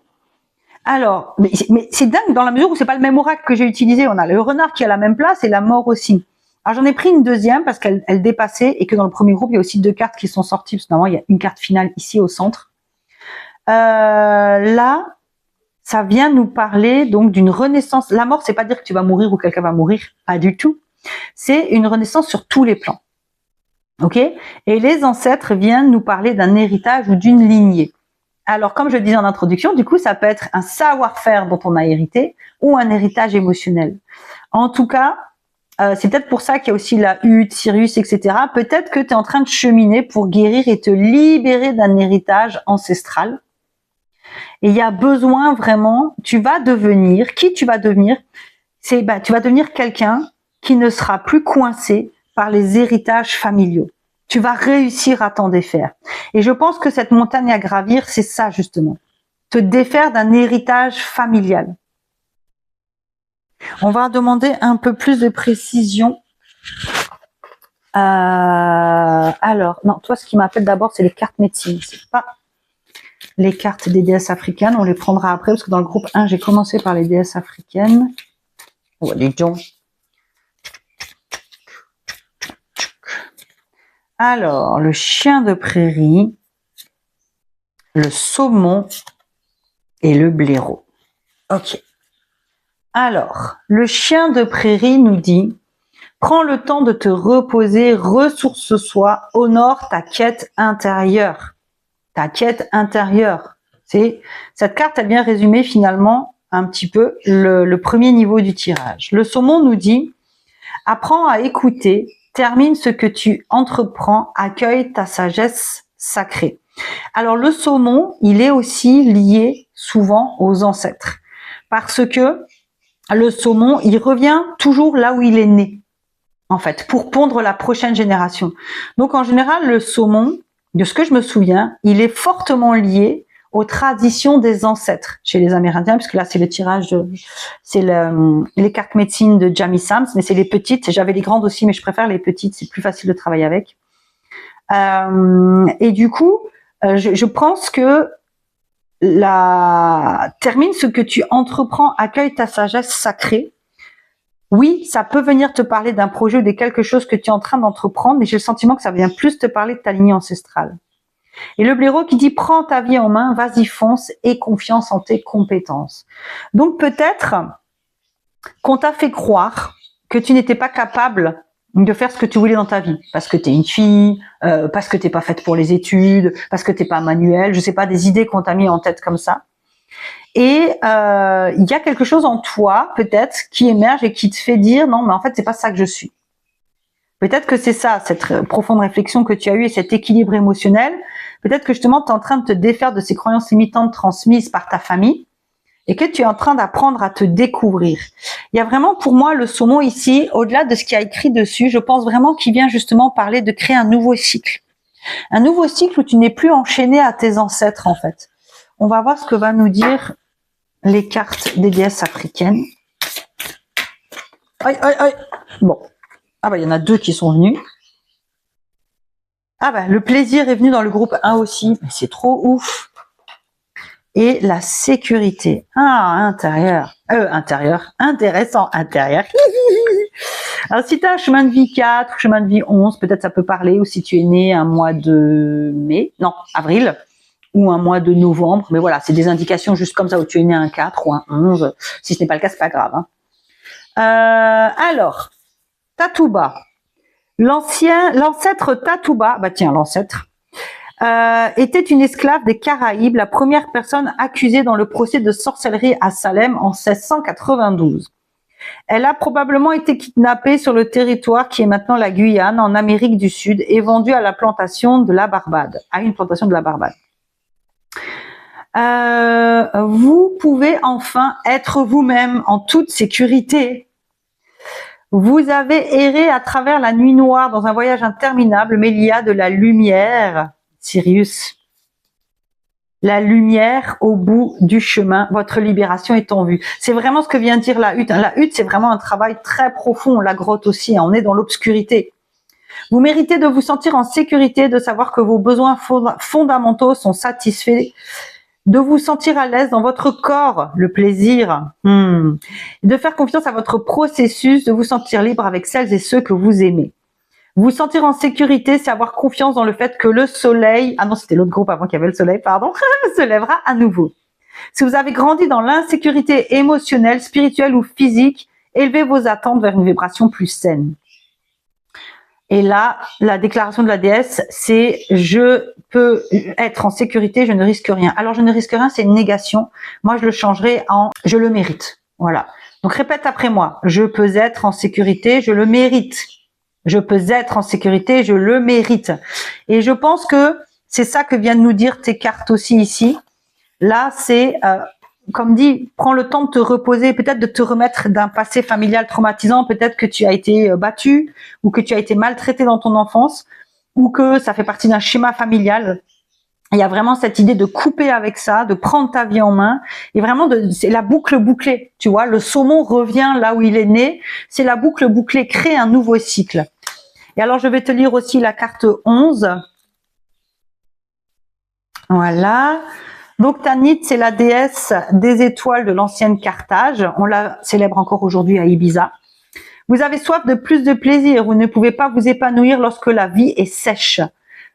Alors, mais c'est dingue dans la mesure où c'est pas le même oracle que j'ai utilisé. On a le renard qui est à la même place et la mort aussi. Alors j'en ai pris une deuxième parce qu'elle dépassait et que dans le premier groupe il y a aussi deux cartes qui sont sorties parce que normalement il y a une carte finale ici au centre. Là, ça vient nous parler donc d'une renaissance. La mort, c'est pas dire que tu vas mourir ou quelqu'un va mourir, pas du tout. C'est une renaissance sur tous les plans. Ok? Et les ancêtres viennent nous parler d'un héritage ou d'une lignée. Alors, comme je le disais en introduction, du coup, ça peut être un savoir-faire dont on a hérité ou un héritage émotionnel. En tout cas, c'est peut-être pour ça qu'il y a aussi la hutte, Sirius, etc. Peut-être que tu es en train de cheminer pour guérir et te libérer d'un héritage ancestral. Et il y a besoin vraiment, tu vas devenir tu vas devenir quelqu'un qui ne sera plus coincé par les héritages familiaux. Tu vas réussir à t'en défaire. Et je pense que cette montagne à gravir, c'est ça justement. Te défaire d'un héritage familial. On va demander un peu plus de précision. Alors, non, toi, ce qui m'appelle d'abord, c'est les cartes médecine. C'est pas les cartes des déesses africaines. On les prendra après, parce que dans le groupe 1, j'ai commencé par les déesses africaines. Oh, les gens. Alors, le chien de prairie, le saumon et le blaireau. Ok. Alors, le chien de prairie nous dit « Prends le temps de te reposer, ressource-toi, honore ta quête intérieure. » Ta quête intérieure. Cette carte, elle vient résumer finalement un petit peu le premier niveau du tirage. Le saumon nous dit « Apprends à écouter. Termine ce que tu entreprends, accueille ta sagesse sacrée. » Alors le saumon, il est aussi lié souvent aux ancêtres. Parce que le saumon, il revient toujours là où il est né. en fait, pour pondre la prochaine génération. Donc, en général, le saumon, de ce que je me souviens, il est fortement lié aux traditions des ancêtres chez les Amérindiens, puisque là, c'est le tirage c'est les cartes médecine de Jamie Sams, mais c'est les petites. J'avais les grandes aussi, mais je préfère les petites, c'est plus facile de travailler avec. Et du coup, je pense que termine ce que tu entreprends, accueille ta sagesse sacrée. Oui, ça peut venir te parler d'un projet ou de quelque chose que tu es en train d'entreprendre, mais j'ai le sentiment que ça vient plus te parler de ta lignée ancestrale. Et le blaireau qui dit prends ta vie en main, vas-y fonce, et confiance en tes compétences. Donc peut-être qu'on t'a fait croire que tu n'étais pas capable de faire ce que tu voulais dans ta vie, parce que tu es une fille, parce que t'es pas faite pour les études, parce que t'es pas manuelle, je sais pas, des idées qu'on t'a mis en tête comme ça. Et il y a quelque chose en toi, peut-être, qui émerge et qui te fait dire non, mais en fait, c'est pas ça que je suis. Peut-être que c'est ça, cette profonde réflexion que tu as eue et cet équilibre émotionnel. Peut-être que justement, tu es en train de te défaire de ces croyances limitantes transmises par ta famille et que tu es en train d'apprendre à te découvrir. Il y a vraiment pour moi le saumon ici, au-delà de ce qu'il y a écrit dessus, je pense vraiment qu'il vient justement parler de créer un nouveau cycle. Un nouveau cycle où tu n'es plus enchaîné à tes ancêtres en fait. On va voir ce que va nous dire les cartes des déesses africaines. Aïe, aïe, aïe. Bon. Ah bah, il y en a 2 qui sont venus. Ah bah, le plaisir est venu dans le groupe 1 aussi. Mais c'est trop ouf. Et la sécurité. Ah, intérieur. Intéressant, intérieur. Alors, si tu as un chemin de vie 4, chemin de vie 11, peut-être ça peut parler. Ou si tu es né un mois de avril. Ou un mois de novembre. Mais voilà, c'est des indications juste comme ça où tu es né un 4 ou un 11. Si ce n'est pas le cas, c'est pas grave. Hein. Alors, Tatouba. L'ancêtre Tatouba, l'ancêtre, était une esclave des Caraïbes, la première personne accusée dans le procès de sorcellerie à Salem en 1692. Elle a probablement été kidnappée sur le territoire qui est maintenant la Guyane, en Amérique du Sud, et vendue à une plantation de la Barbade. Vous pouvez enfin être vous-même en toute sécurité. Vous avez erré à travers la nuit noire dans un voyage interminable, mais il y a de la lumière, Sirius. La lumière au bout du chemin, votre libération est en vue. C'est vraiment ce que vient de dire la hutte. La hutte, c'est vraiment un travail très profond, la grotte aussi, on est dans l'obscurité. Vous méritez de vous sentir en sécurité, de savoir que vos besoins fondamentaux sont satisfaits, de vous sentir à l'aise dans votre corps, le plaisir, de faire confiance à votre processus, de vous sentir libre avec celles et ceux que vous aimez. Vous sentir en sécurité, c'est avoir confiance dans le fait que le soleil, c'était l'autre groupe avant qu'il y avait le soleil, se lèvera à nouveau. Si vous avez grandi dans l'insécurité émotionnelle, spirituelle ou physique, élevez vos attentes vers une vibration plus saine. Et là, la déclaration de la déesse, c'est « je peux être en sécurité, je ne risque rien ». Alors, je ne risque rien, c'est une négation. Moi, je le changerai en « je le mérite ». Voilà. Donc, répète après moi. « Je peux être en sécurité, je le mérite ». Je peux être en sécurité, je le mérite. Et je pense que c'est ça que viennent nous dire tes cartes aussi ici. Là, c'est... comme dit, prends le temps de te reposer, peut-être de te remettre d'un passé familial traumatisant, peut-être que tu as été battu ou que tu as été maltraité dans ton enfance ou que ça fait partie d'un schéma familial. Il y a vraiment cette idée de couper avec ça, de prendre ta vie en main et vraiment c'est la boucle bouclée. Tu vois, le saumon revient là où il est né. C'est la boucle bouclée, crée un nouveau cycle. Et alors, je vais te lire aussi la carte 11. Voilà. Donc Tanit, c'est la déesse des étoiles de l'ancienne Carthage. On la célèbre encore aujourd'hui à Ibiza. Vous avez soif de plus de plaisir. Vous ne pouvez pas vous épanouir lorsque la vie est sèche.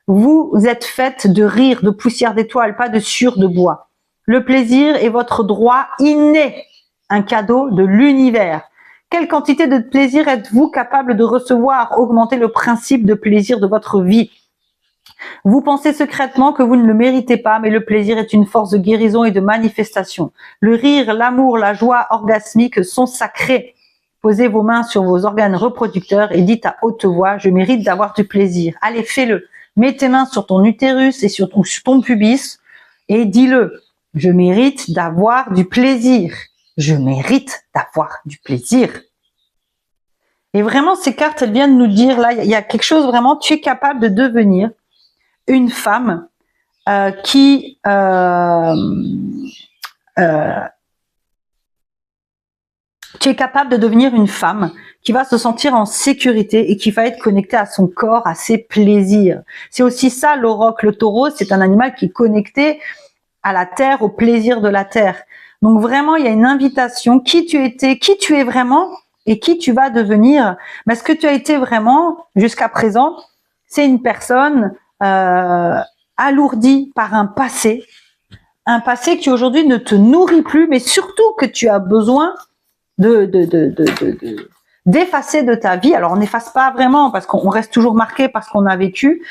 Vous êtes faite de rire, de poussière d'étoiles, pas de sueur de bois. Le plaisir est votre droit inné, un cadeau de l'univers. Quelle quantité de plaisir êtes-vous capable de recevoir? Augmentez le principe de plaisir de votre vie. Vous pensez secrètement que vous ne le méritez pas, mais le plaisir est une force de guérison et de manifestation. Le rire, l'amour, la joie orgasmique sont sacrés. Posez vos mains sur vos organes reproducteurs et dites à haute voix, je mérite d'avoir du plaisir. Allez, fais-le. Mets tes mains sur ton utérus et sur ton pubis et dis-le. Je mérite d'avoir du plaisir. Je mérite d'avoir du plaisir. Et vraiment, ces cartes, elles viennent nous dire, là, il y a quelque chose vraiment, tu es capable de devenir une femme qui tu es capable de devenir une femme qui va se sentir en sécurité et qui va être connectée à son corps, à ses plaisirs. C'est aussi ça l'auroch, le taureau, c'est un animal qui est connecté à la terre, au plaisir de la terre. Donc vraiment, il y a une invitation, qui tu étais, qui tu es vraiment et qui tu vas devenir. Mais ce que tu as été vraiment jusqu'à présent, c'est une personne alourdie par un passé qui aujourd'hui ne te nourrit plus, mais surtout que tu as besoin d'effacer de ta vie. Alors on n'efface pas vraiment parce qu'on reste toujours marqué par ce qu'on a vécu,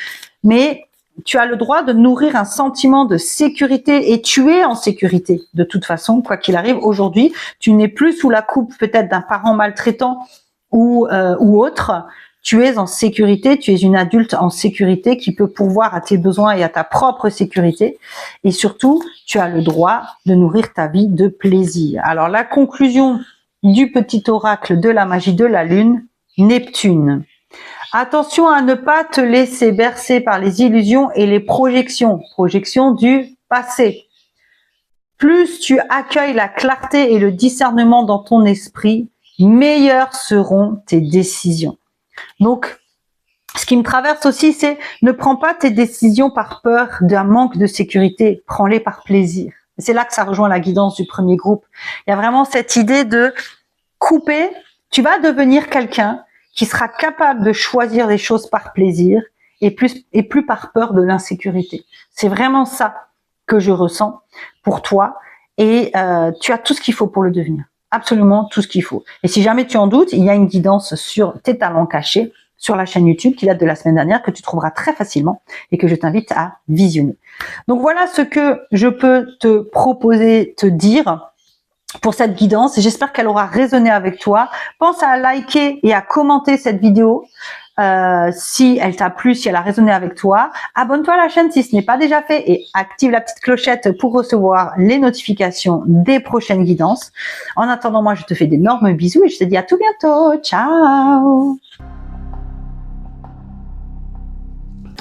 mais tu as le droit de nourrir un sentiment de sécurité et tu es en sécurité de toute façon, quoi qu'il arrive. Aujourd'hui, tu n'es plus sous la coupe peut-être d'un parent maltraitant ou autre. Tu es en sécurité, tu es une adulte en sécurité qui peut pourvoir à tes besoins et à ta propre sécurité. Et surtout, tu as le droit de nourrir ta vie de plaisir. Alors la conclusion du petit oracle de la magie de la lune, Neptune. Attention à ne pas te laisser bercer par les illusions et les projections du passé. Plus tu accueilles la clarté et le discernement dans ton esprit, meilleures seront tes décisions. Donc, ce qui me traverse aussi, c'est ne prends pas tes décisions par peur d'un manque de sécurité, prends-les par plaisir. C'est là que ça rejoint la guidance du premier groupe. Il y a vraiment cette idée de couper, tu vas devenir quelqu'un qui sera capable de choisir les choses par plaisir et plus par peur de l'insécurité. C'est vraiment ça que je ressens pour toi et tu as tout ce qu'il faut pour le devenir. Absolument tout ce qu'il faut. Et si jamais tu en doutes, il y a une guidance sur tes talents cachés sur la chaîne YouTube qui date de la semaine dernière que tu trouveras très facilement et que je t'invite à visionner. Donc voilà ce que je peux te proposer, te dire pour cette guidance. J'espère qu'elle aura résonné avec toi. Pense à liker et à commenter cette vidéo si elle t'a plu, si elle a résonné avec toi. Abonne-toi à la chaîne si ce n'est pas déjà fait et active la petite clochette pour recevoir les notifications des prochaines guidances. En attendant, moi, je te fais d'énormes bisous et je te dis à tout bientôt. Ciao!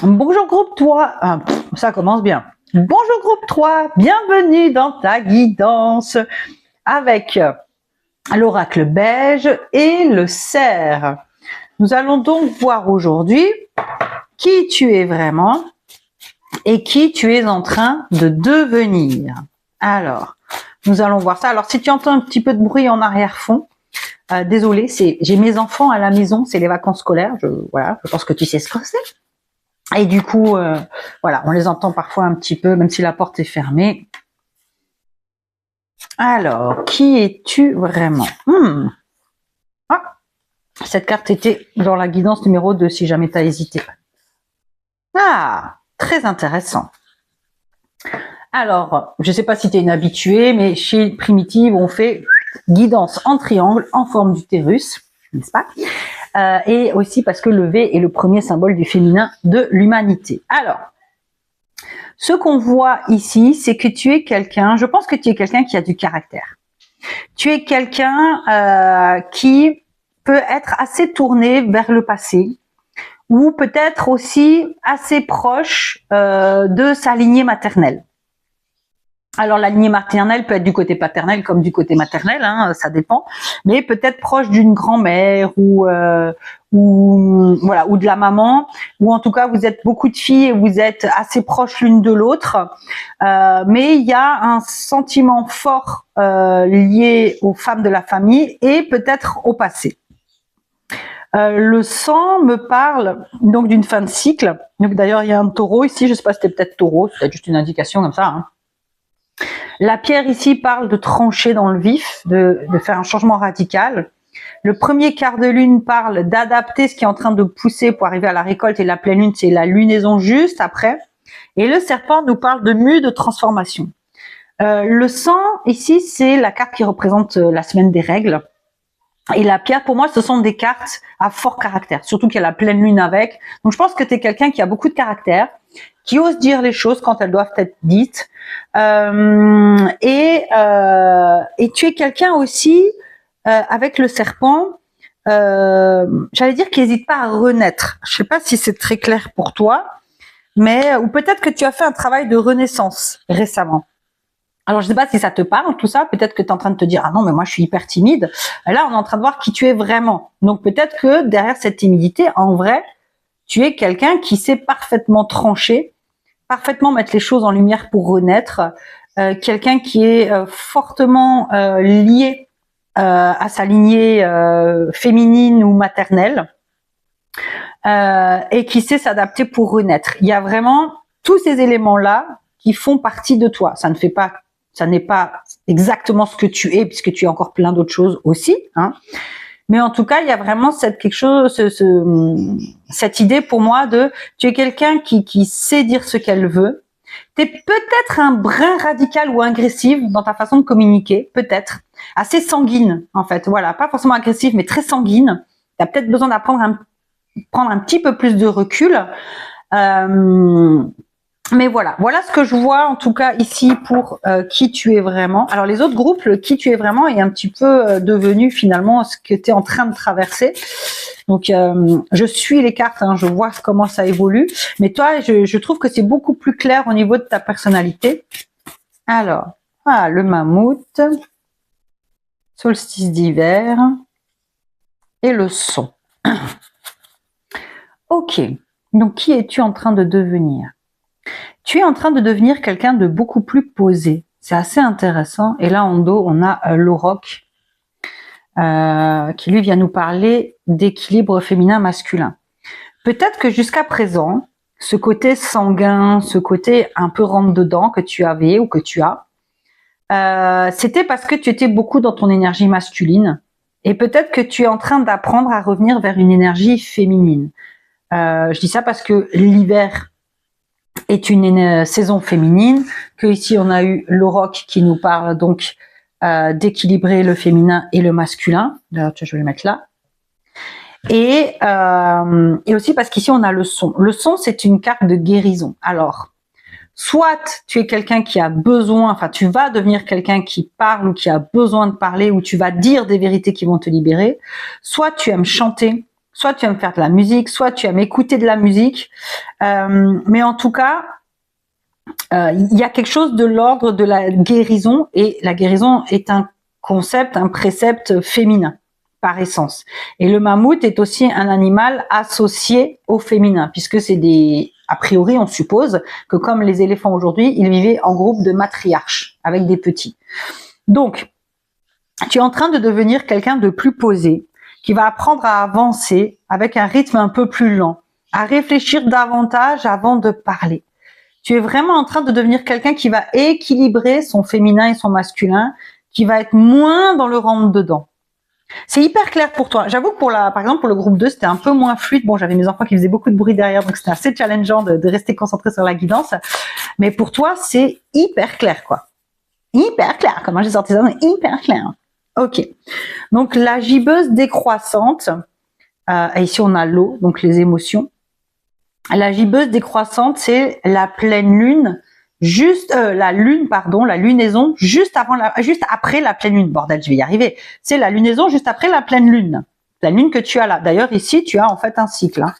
Bonjour groupe 3, ça commence bien. Bonjour groupe 3, bienvenue dans ta guidance avec l'oracle beige et le cerf. Nous allons donc voir aujourd'hui qui tu es vraiment et qui tu es en train de devenir. Alors, nous allons voir ça. Alors, si tu entends un petit peu de bruit en arrière-fond, désolé, j'ai mes enfants à la maison, c'est les vacances scolaires, je pense que tu sais ce que c'est. Et du coup, voilà, on les entend parfois un petit peu, même si la porte est fermée. Alors, qui es-tu vraiment? Ah, cette carte était dans la guidance numéro 2, si jamais tu as hésité. Ah, très intéressant. Alors, je ne sais pas si tu es une habituée, mais chez Primitive, on fait guidance en triangle, en forme d'utérus, n'est-ce pas? Et aussi parce que le V est le premier symbole du féminin de l'humanité. Alors, ce qu'on voit ici, c'est que tu es quelqu'un, je pense que tu es quelqu'un qui a du caractère. Tu es quelqu'un qui peut être assez tourné vers le passé ou peut-être aussi assez proche de sa lignée maternelle. Alors la lignée maternelle peut être du côté paternel comme du côté maternel, hein, ça dépend, mais peut-être proche d'une grand-mère ou de la maman, ou en tout cas vous êtes beaucoup de filles et vous êtes assez proches l'une de l'autre, mais il y a un sentiment fort lié aux femmes de la famille et peut-être au passé. Le sang me parle donc d'une fin de cycle. Donc d'ailleurs il y a un taureau ici, je sais pas si c'était peut-être taureau, c'est peut-être juste une indication comme ça, hein. La pierre ici parle de trancher dans le vif, de faire un changement radical. Le premier quart de lune parle d'adapter ce qui est en train de pousser pour arriver à la récolte, et la pleine lune, c'est la lunaison juste après. Et le serpent nous parle de mue, de transformation. Le sang, ici, c'est la carte qui représente la semaine des règles. Et la pierre, pour moi, ce sont des cartes à fort caractère, surtout qu'il y a la pleine lune avec. Donc, je pense que tu es quelqu'un qui a beaucoup de caractère, qui ose dire les choses quand elles doivent être dites. Et tu es quelqu'un aussi, avec le serpent, j'allais dire qu'il n'hésite pas à renaître. Je sais pas si c'est très clair pour toi, mais ou peut-être que tu as fait un travail de renaissance récemment. Alors, je sais pas si ça te parle, tout ça. Peut-être que tu es en train de te dire, ah non, mais moi, je suis hyper timide. Là, on est en train de voir qui tu es vraiment. Donc, peut-être que derrière cette timidité, en vrai, tu es quelqu'un qui sait parfaitement trancher, parfaitement mettre les choses en lumière pour renaître, quelqu'un qui est fortement lié à sa lignée féminine ou maternelle, et qui sait s'adapter pour renaître. Il y a vraiment tous ces éléments-là qui font partie de toi. Ça n'est pas exactement ce que tu es, puisque tu es encore plein d'autres choses aussi, hein. Mais en tout cas, il y a vraiment cette idée pour moi de, tu es quelqu'un qui sait dire ce qu'elle veut. T'es peut-être un brin radical ou agressif dans ta façon de communiquer, peut-être. Assez sanguine, en fait. Voilà, pas forcément agressif, mais très sanguine. T'as peut-être besoin d'apprendre prendre un petit peu plus de recul. Mais voilà ce que je vois en tout cas ici pour qui tu es vraiment. Alors les autres groupes, le qui tu es vraiment est un petit peu devenu finalement ce que tu es en train de traverser. Donc je suis les cartes, hein, je vois comment ça évolue. Mais toi, je trouve que c'est beaucoup plus clair au niveau de ta personnalité. Alors, le mammouth, solstice d'hiver et le son. Ok, donc qui es-tu en train de devenir? Tu es en train de devenir quelqu'un de beaucoup plus posé. C'est assez intéressant. Et là, en dos, on a l'auroch qui lui vient nous parler d'équilibre féminin-masculin. Peut-être que jusqu'à présent, ce côté sanguin, ce côté un peu rentre-dedans que tu avais ou que tu as, c'était parce que tu étais beaucoup dans ton énergie masculine. Et peut-être que tu es en train d'apprendre à revenir vers une énergie féminine. Je dis ça parce que l'hiver est une saison féminine, que ici on a eu l'auroch qui nous parle donc d'équilibrer le féminin et le masculin. Là, je vais le mettre là. Et aussi parce qu'ici on a le son. Le son, c'est une carte de guérison. Alors, soit tu es quelqu'un qui a besoin, enfin tu vas devenir quelqu'un qui parle ou qui a besoin de parler, ou tu vas dire des vérités qui vont te libérer, soit tu aimes chanter, soit tu aimes faire de la musique, soit tu aimes écouter de la musique, mais en tout cas, il y a quelque chose de l'ordre de la guérison, et la guérison est un concept, un précepte féminin par essence. Et le mammouth est aussi un animal associé au féminin, puisque c'est a priori, on suppose que comme les éléphants aujourd'hui, ils vivaient en groupe de matriarches avec des petits. Donc, tu es en train de devenir quelqu'un de plus posé, qui va apprendre à avancer avec un rythme un peu plus lent, à réfléchir davantage avant de parler. Tu es vraiment en train de devenir quelqu'un qui va équilibrer son féminin et son masculin, qui va être moins dans le rentre-dedans. C'est hyper clair pour toi. J'avoue que par exemple, pour le groupe 2, c'était un peu moins fluide. Bon, j'avais mes enfants qui faisaient beaucoup de bruit derrière, donc c'était assez challengeant de rester concentré sur la guidance. Mais pour toi, c'est hyper clair, quoi. Hyper clair. Comment j'ai sorti ça? Hyper clair. Ok. Donc, la gibbeuse décroissante. Et ici, on a l'eau, donc les émotions. La gibbeuse décroissante, c'est la pleine lune, la lunaison, juste après la pleine lune. Bordel, je vais y arriver. C'est la lunaison juste après la pleine lune. La lune que tu as là. D'ailleurs, ici, tu as en fait un cycle. Hein.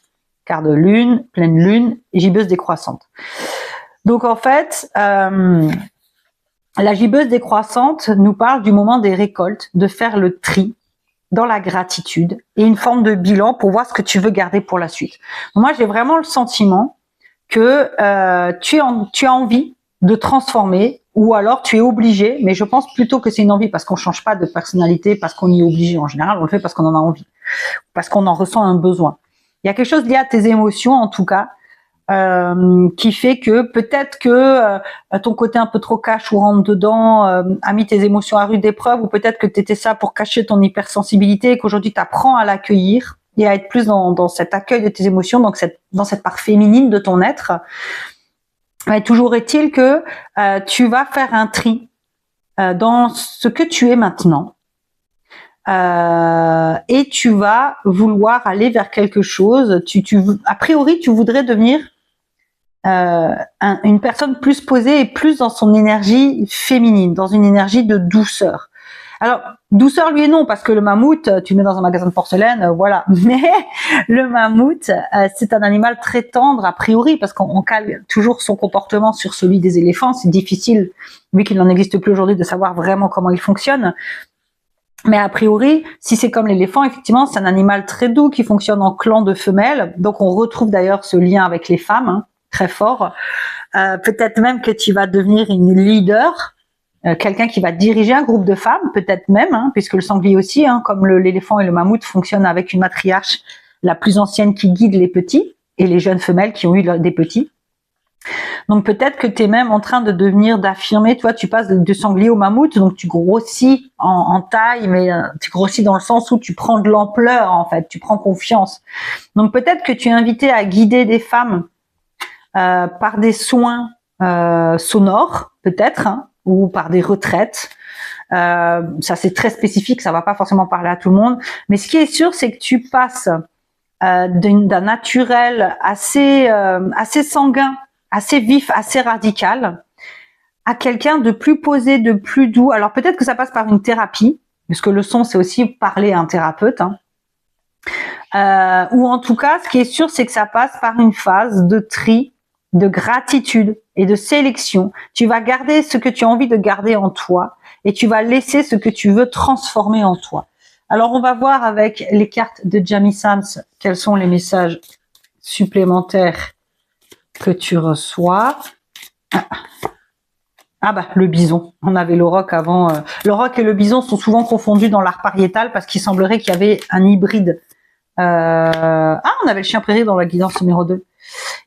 Quart de lune, pleine lune, gibbeuse décroissante. Donc, en fait, la gibbeuse décroissante nous parle du moment des récoltes, de faire le tri dans la gratitude et une forme de bilan pour voir ce que tu veux garder pour la suite. Moi, j'ai vraiment le sentiment que tu as envie de transformer, ou alors tu es obligé, mais je pense plutôt que c'est une envie, parce qu'on change pas de personnalité parce qu'on y est obligé. En général, on le fait parce qu'on en a envie, parce qu'on en ressent un besoin. Il y a quelque chose lié à tes émotions, en tout cas, qui fait que peut-être que ton côté un peu trop cash ou rentre dedans a mis tes émotions à rude épreuve, ou peut-être que tu étais ça pour cacher ton hypersensibilité et qu'aujourd'hui tu apprends à l'accueillir et à être plus dans cet accueil de tes émotions, donc dans cette part féminine de ton être. Mais toujours est-il que tu vas faire un tri dans ce que tu es maintenant. Et tu vas vouloir aller vers quelque chose. A priori, tu voudrais devenir une personne plus posée et plus dans son énergie féminine, dans une énergie de douceur. Alors, douceur, lui et non, parce que le mammouth, tu le mets dans un magasin de porcelaine, voilà. Mais le mammouth, c'est un animal très tendre, a priori, parce qu'on cale toujours son comportement sur celui des éléphants. C'est difficile, vu qu'il n'en existe plus aujourd'hui, de savoir vraiment comment il fonctionne. Mais a priori, si c'est comme l'éléphant, effectivement, c'est un animal très doux qui fonctionne en clan de femelles. Donc, on retrouve d'ailleurs ce lien avec les femmes, hein, très fort. Peut-être même que tu vas devenir une leader, quelqu'un qui va diriger un groupe de femmes, peut-être même, hein, puisque le sanglier aussi, hein, comme l'éléphant et le mammouth, fonctionnent avec une matriarche, la plus ancienne, qui guide les petits et les jeunes femelles qui ont eu des petits. Donc peut-être que tu es même en train de devenir, d'affirmer, toi tu passes de sanglier au mammouth, donc tu grossis en taille, mais tu grossis dans le sens où tu prends de l'ampleur en fait, tu prends confiance. Donc peut-être que tu es invité à guider des femmes par des soins sonores, peut-être, hein, ou par des retraites. Ça c'est très spécifique, ça va pas forcément parler à tout le monde, mais ce qui est sûr, c'est que tu passes d'un naturel assez sanguin, assez vif, assez radical, à quelqu'un de plus posé, de plus doux. Alors peut-être que ça passe par une thérapie, puisque le son c'est aussi parler à un thérapeute, hein. Ou en tout cas, ce qui est sûr, c'est que ça passe par une phase de tri, de gratitude et de sélection. Tu vas garder ce que tu as envie de garder en toi et tu vas laisser ce que tu veux transformer en toi. Alors, on va voir avec les cartes de Jamie Sams quels sont les messages supplémentaires que tu reçois. Ah bah, le bison. On avait le roc avant. Le roc et le bison sont souvent confondus dans l'art pariétal parce qu'il semblerait qu'il y avait un hybride. On avait le chien prairie dans la guidance numéro 2.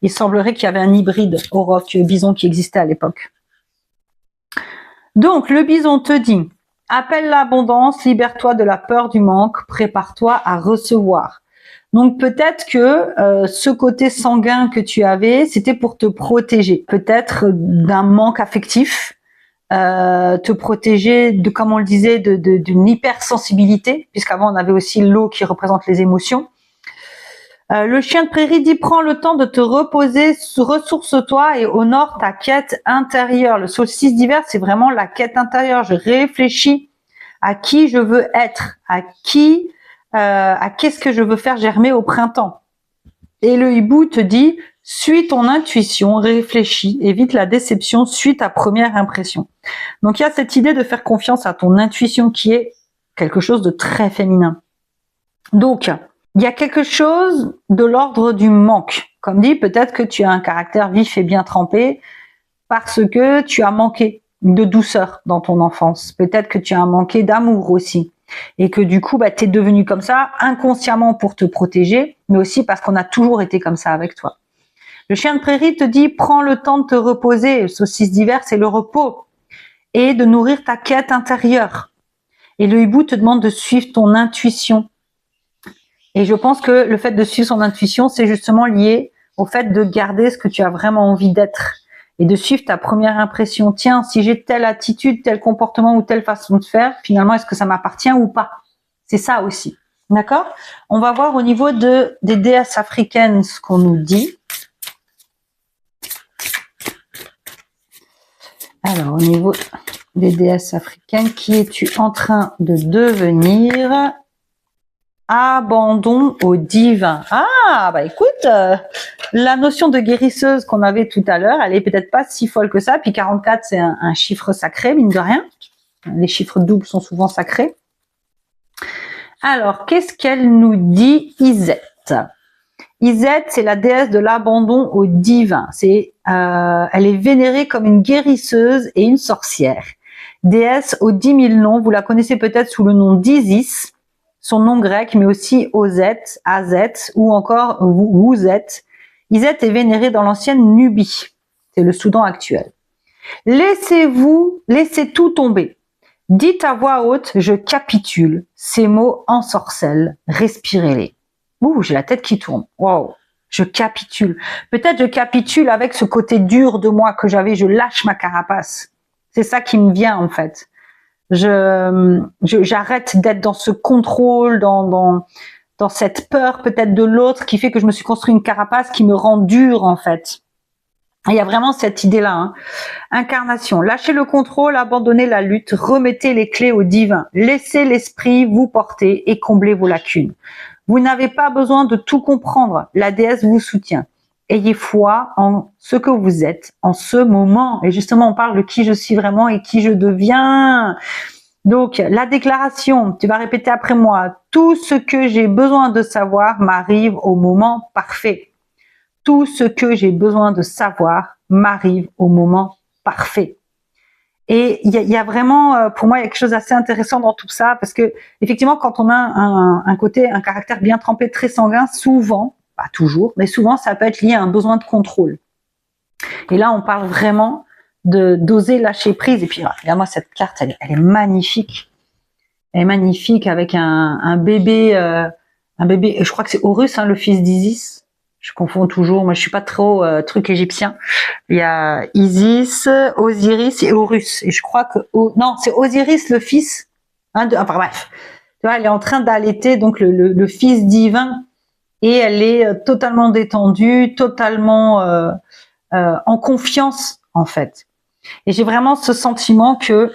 Il semblerait qu'il y avait un hybride au roc bison qui existait à l'époque. Donc, le bison te dit, appelle l'abondance, libère-toi de la peur du manque, prépare-toi à recevoir. Donc, peut-être que ce côté sanguin que tu avais, c'était pour te protéger. Peut-être d'un manque affectif, te protéger de, comme on le disait, d'une hypersensibilité, puisqu'avant on avait aussi l'eau qui représente les émotions. Le chien de prairie dit, prends le temps de te reposer, ressource-toi et honore ta quête intérieure. Le solstice d'hiver, c'est vraiment la quête intérieure. Je réfléchis à qui je veux être, à qu'est-ce que je veux faire germer au printemps. Et le hibou te dit, suis ton intuition, réfléchis, évite la déception, suis ta première impression. Donc il y a cette idée de faire confiance à ton intuition qui est quelque chose de très féminin. Donc, il y a quelque chose de l'ordre du manque. Comme dit, peut-être que tu as un caractère vif et bien trempé parce que tu as manqué de douceur dans ton enfance. Peut-être que tu as manqué d'amour aussi. Et que du coup, tu es devenu comme ça inconsciemment pour te protéger, mais aussi parce qu'on a toujours été comme ça avec toi. Le chien de prairie te dit, prends le temps de te reposer. Le solstice d'hiver, c'est le repos. Et de nourrir ta quête intérieure. Et le hibou te demande de suivre ton intuition. Et je pense que le fait de suivre son intuition, c'est justement lié au fait de garder ce que tu as vraiment envie d'être et de suivre ta première impression. Tiens, si j'ai telle attitude, tel comportement ou telle façon de faire, finalement, est-ce que ça m'appartient ou pas? C'est ça aussi. D'accord? On va voir au niveau des déesses africaines ce qu'on nous dit. Alors, au niveau des déesses africaines, qui es-tu en train de devenir? Abandon au divin. Ah, bah écoute, la notion de guérisseuse qu'on avait tout à l'heure, elle est peut-être pas si folle que ça. Puis 44, c'est un chiffre sacré, mine de rien. Les chiffres doubles sont souvent sacrés. Alors, qu'est-ce qu'elle nous dit, Iset? Iset, c'est la déesse de l'abandon au divin. Elle est vénérée comme une guérisseuse et une sorcière. Déesse aux 10 000 noms, vous la connaissez peut-être sous le nom d'Isis, son nom grec, mais aussi Ozet, Azet ou encore Wouzet. Iset est vénérée dans l'ancienne Nubie, c'est le Soudan actuel. Laissez tout tomber. Dites à voix haute, je capitule. Ces mots ensorcellent, respirez-les. Ouh, j'ai la tête qui tourne. Waouh, je capitule. Peut-être je capitule avec ce côté dur de moi que j'avais, je lâche ma carapace. C'est ça qui me vient en fait. J'arrête d'être dans ce contrôle, dans cette peur peut-être de l'autre qui fait que je me suis construit une carapace qui me rend dure en fait. Il y a vraiment cette idée-là. Hein. Incarnation. Lâchez le contrôle, abandonnez la lutte, remettez les clés au divin. Laissez l'esprit vous porter et combler vos lacunes. Vous n'avez pas besoin de tout comprendre. La déesse vous soutient. Ayez foi en ce que vous êtes en ce moment. Et justement, on parle de qui je suis vraiment et qui je deviens. Donc, la déclaration, tu vas répéter après moi. Tout ce que j'ai besoin de savoir m'arrive au moment parfait. Tout ce que j'ai besoin de savoir m'arrive au moment parfait. Et il y a vraiment, pour moi, il y a quelque chose d'assez intéressant dans tout ça, parce que effectivement, quand on a un caractère bien trempé, très sanguin, souvent, pas toujours, mais souvent, ça peut être lié à un besoin de contrôle. Et là, on parle vraiment d'oser lâcher prise. Et puis, regarde-moi cette carte, elle est magnifique. Elle est magnifique avec un bébé, je crois que c'est Horus, hein, le fils d'Isis. Je confonds toujours, moi je suis pas trop truc égyptien. Il y a Isis, Osiris et Horus. Et je crois que non, c'est Osiris le fils. Enfin bref, tu vois, elle est en train d'allaiter donc le fils divin et elle est totalement détendue, totalement en confiance en fait. Et j'ai vraiment ce sentiment que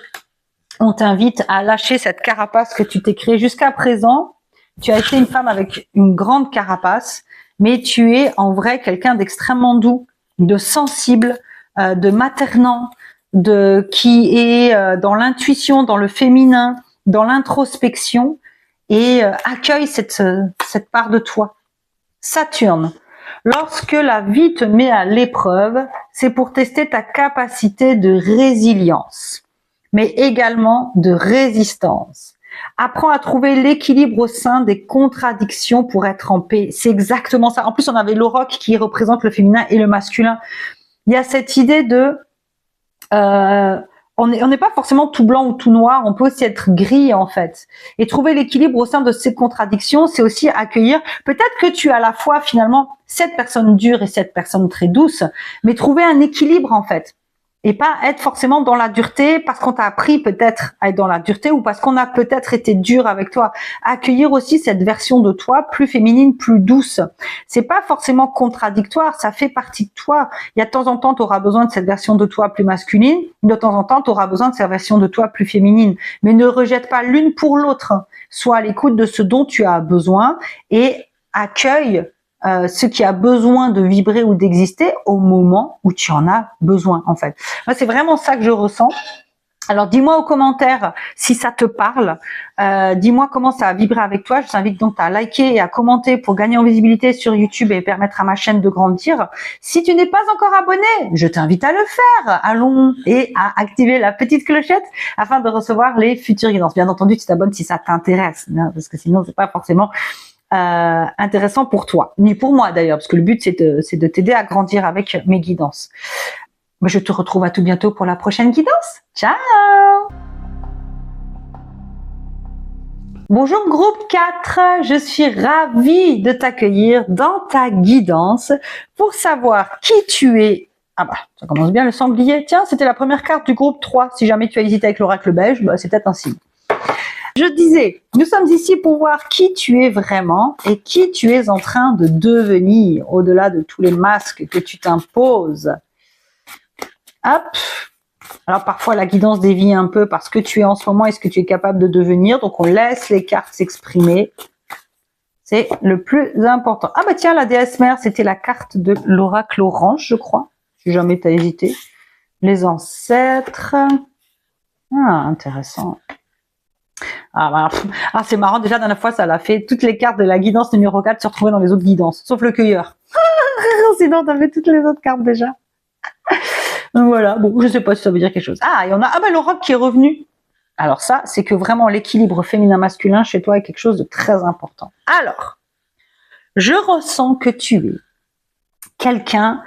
on t'invite à lâcher cette carapace que tu t'es créée jusqu'à présent. Tu as été une femme avec une grande carapace. Mais tu es en vrai quelqu'un d'extrêmement doux, de sensible, de maternant, qui est dans l'intuition, dans le féminin, dans l'introspection et accueille cette part de toi. Saturne, lorsque la vie te met à l'épreuve, c'est pour tester ta capacité de résilience, mais également de résistance. Apprends à trouver l'équilibre au sein des contradictions pour être en paix. C'est exactement ça. En plus, on avait l'auroch qui représente le féminin et le masculin. Il y a cette idée de... on n'est pas forcément tout blanc ou tout noir, on peut aussi être gris en fait. Et trouver l'équilibre au sein de ces contradictions, c'est aussi accueillir. Peut-être que tu as à la fois finalement cette personne dure et cette personne très douce, mais trouver un équilibre en fait. Et pas être forcément dans la dureté parce qu'on t'a appris peut-être à être dans la dureté ou parce qu'on a peut-être été dur avec toi. Accueillir aussi cette version de toi plus féminine, plus douce. C'est pas forcément contradictoire, ça fait partie de toi. Il y a de temps en temps, tu auras besoin de cette version de toi plus masculine. De temps en temps, tu auras besoin de cette version de toi plus féminine. Mais ne rejette pas l'une pour l'autre. Sois à l'écoute de ce dont tu as besoin et accueille ce qui a besoin de vibrer ou d'exister au moment où tu en as besoin en fait. Moi, c'est vraiment ça que je ressens. Alors dis-moi aux commentaires si ça te parle, dis-moi comment ça a vibré avec toi. Je t'invite donc à liker et à commenter pour gagner en visibilité sur YouTube et permettre à ma chaîne de grandir. Si tu n'es pas encore abonné, je t'invite à le faire. Allons et à activer la petite clochette afin de recevoir les futures guidances. Bien entendu, tu t'abonnes si ça t'intéresse, hein, parce que sinon c'est pas forcément intéressant pour toi, ni pour moi d'ailleurs, parce que le but c'est de t'aider à grandir avec mes guidances. Je te retrouve à tout bientôt pour la prochaine guidance. Ciao! Bonjour groupe 4, je suis ravie de t'accueillir dans ta guidance pour savoir qui tu es. Ah bah, ça commence bien le sanglier. Tiens, c'était la première carte du groupe 3. Si jamais tu as hésité avec l'oracle beige, bah, c'est peut-être un signe. Je disais, nous sommes ici pour voir qui tu es vraiment et qui tu es en train de devenir, au-delà de tous les masques que tu t'imposes. Hop. Alors parfois la guidance dévie un peu parce que tu es en ce moment et ce que tu es capable de devenir. Donc on laisse les cartes s'exprimer. C'est le plus important. Ah bah tiens, la déesse mère, c'était la carte de l'oracle orange, je crois. Si jamais tu as hésité. Les ancêtres. Ah, intéressant. Ah, c'est marrant, déjà, la dernière fois, ça l'a fait. Toutes les cartes de la guidance numéro 4 se retrouvaient dans les autres guidances, sauf le cueilleur. Sinon, t'avais toutes les autres cartes déjà. Donc voilà, bon, je sais pas si ça veut dire quelque chose. Ah, il y en a, bah, l'auroch qui est revenu. Alors ça, c'est que vraiment l'équilibre féminin-masculin chez toi est quelque chose de très important. Alors, je ressens que tu es quelqu'un,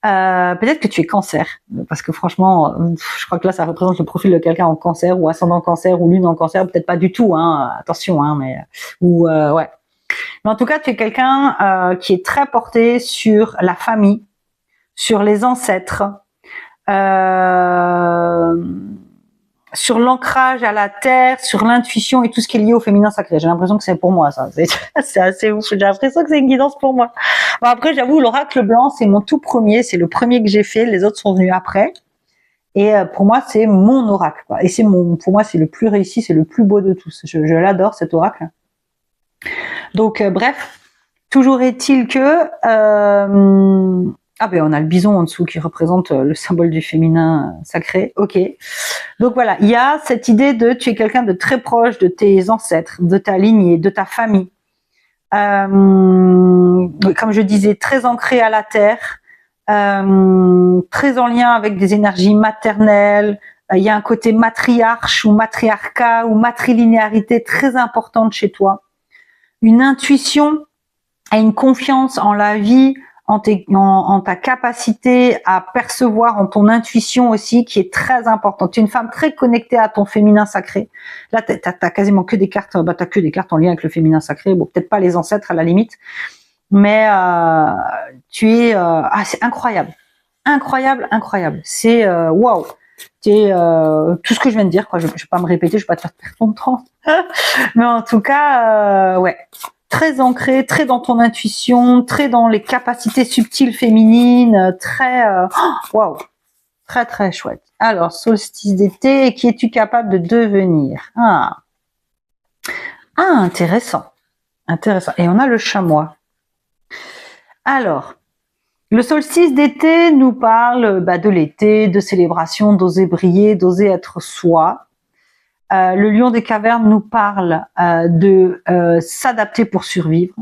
peut-être que tu es cancer, parce que franchement, je crois que là, ça représente le profil de quelqu'un en cancer, ou ascendant cancer, ou lune en cancer, peut-être pas du tout, hein, attention, hein, mais, ouais. Mais en tout cas, tu es quelqu'un qui est très porté sur la famille, sur les ancêtres, sur l'ancrage à la terre, sur l'intuition et tout ce qui est lié au féminin sacré. J'ai l'impression que c'est pour moi, ça. C'est assez ouf. J'ai l'impression que c'est une guidance pour moi. Bon, après, j'avoue, l'oracle blanc, c'est mon tout premier, c'est le premier que j'ai fait, les autres sont venus après. Et pour moi, c'est mon oracle, quoi. Et pour moi, c'est le plus réussi, c'est le plus beau de tous. Je l'adore, cet oracle. Donc, bref, toujours est-il que ah ben on a le bison en dessous qui représente le symbole du féminin sacré. Ok. Donc voilà, il y a cette idée de tu es quelqu'un de très proche de tes ancêtres, de ta lignée, de ta famille. Comme je disais, très ancré à la terre, très en lien avec des énergies maternelles. Il y a un côté matriarche ou matriarcat ou matrilinéarité très importante chez toi. Une intuition et une confiance en la vie, en ta capacité à percevoir, en ton intuition aussi, qui est très importante. Tu es une femme très connectée à ton féminin sacré. Là, t'as quasiment que des cartes, t'as que des cartes en lien avec le féminin sacré. Bon, peut-être pas les ancêtres à la limite, mais tu es, c'est incroyable, incroyable. C'est waouh. C'est tout ce que je viens de dire, quoi. Je vais pas me répéter, je vais pas te faire perdre ton temps. Mais en tout cas, ouais. Très ancré, très dans ton intuition, très dans les capacités subtiles féminines, très waouh, très très chouette. Alors, solstice d'été, qui es-tu capable de devenir? Intéressant, intéressant. Et on a le chamois. Alors, le solstice d'été nous parle de l'été, de célébration, d'oser briller, d'oser être soi. Le lion des cavernes nous parle de s'adapter pour survivre.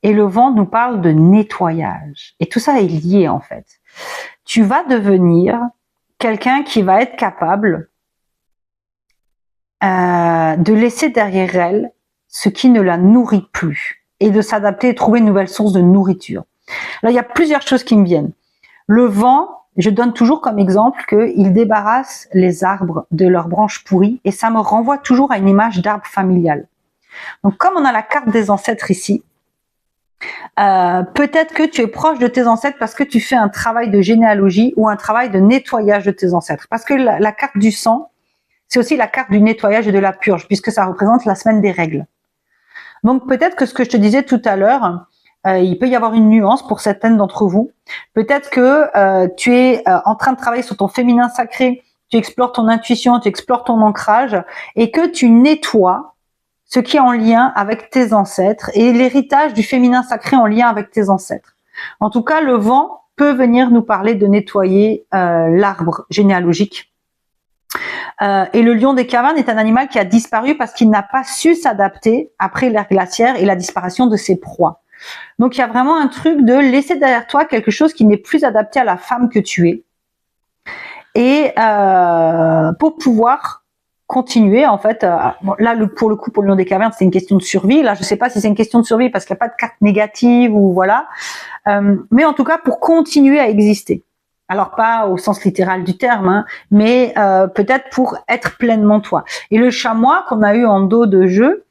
Et le vent nous parle de nettoyage. Et tout ça est lié en fait. Tu vas devenir quelqu'un qui va être capable de laisser derrière elle ce qui ne la nourrit plus et de s'adapter et trouver une nouvelle source de nourriture. Là, il y a plusieurs choses qui me viennent. Le vent, je donne toujours comme exemple qu'il débarrasse les arbres de leurs branches pourries et ça me renvoie toujours à une image d'arbre familial. Donc, comme on a la carte des ancêtres ici, peut-être que tu es proche de tes ancêtres parce que tu fais un travail de généalogie ou un travail de nettoyage de tes ancêtres. Parce que la carte du sang, c'est aussi la carte du nettoyage et de la purge puisque ça représente la semaine des règles. Donc, peut-être que ce que je te disais tout à l'heure, il peut y avoir une nuance pour certaines d'entre vous. Peut-être que tu es en train de travailler sur ton féminin sacré, tu explores ton intuition, tu explores ton ancrage et que tu nettoies ce qui est en lien avec tes ancêtres et l'héritage du féminin sacré en lien avec tes ancêtres. En tout cas, le vent peut venir nous parler de nettoyer l'arbre généalogique. Et le lion des cavernes est un animal qui a disparu parce qu'il n'a pas su s'adapter après l'ère glaciaire et la disparition de ses proies. Donc, il y a vraiment un truc de laisser derrière toi quelque chose qui n'est plus adapté à la femme que tu es. Et pour pouvoir continuer, en fait, là, pour le coup, pour le lion des cavernes, c'est une question de survie. Là, je sais pas si c'est une question de survie parce qu'il n'y a pas de carte négative ou voilà. Mais en tout cas, pour continuer à exister. Alors, pas au sens littéral du terme, hein, mais peut-être pour être pleinement toi. Et le chamois qu'on a eu en dos de jeu,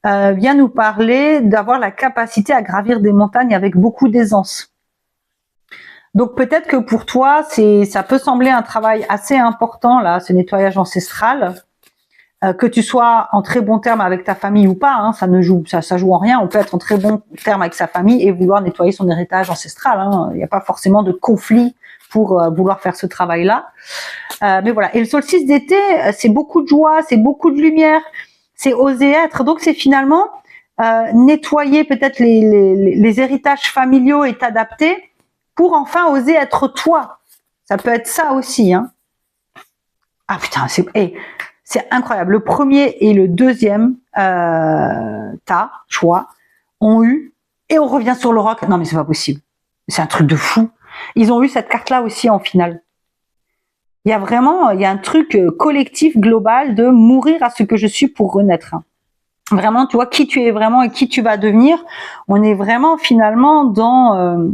vient nous parler d'avoir la capacité à gravir des montagnes avec beaucoup d'aisance. Donc peut-être que pour toi, ça peut sembler un travail assez important, là, ce nettoyage ancestral, que tu sois en très bon terme avec ta famille ou pas, hein, ça joue en rien. On peut être en très bon terme avec sa famille et vouloir nettoyer son héritage ancestral. Hein. Il n'y a pas forcément de conflit pour vouloir faire ce travail-là. Mais voilà. Et le solstice d'été, c'est beaucoup de joie, c'est beaucoup de lumière. C'est oser être. Donc, c'est finalement nettoyer peut-être les héritages familiaux et t'adapter pour enfin oser être toi. Ça peut être ça aussi. Hein. Ah putain, c'est incroyable. Le premier et le deuxième choix ont eu, et on revient sur le rock. Non mais c'est pas possible. C'est un truc de fou. Ils ont eu cette carte-là aussi en finale. Il y a un truc collectif, global de mourir à ce que je suis pour renaître. Vraiment, tu vois, qui tu es vraiment et qui tu vas devenir. On est vraiment finalement dans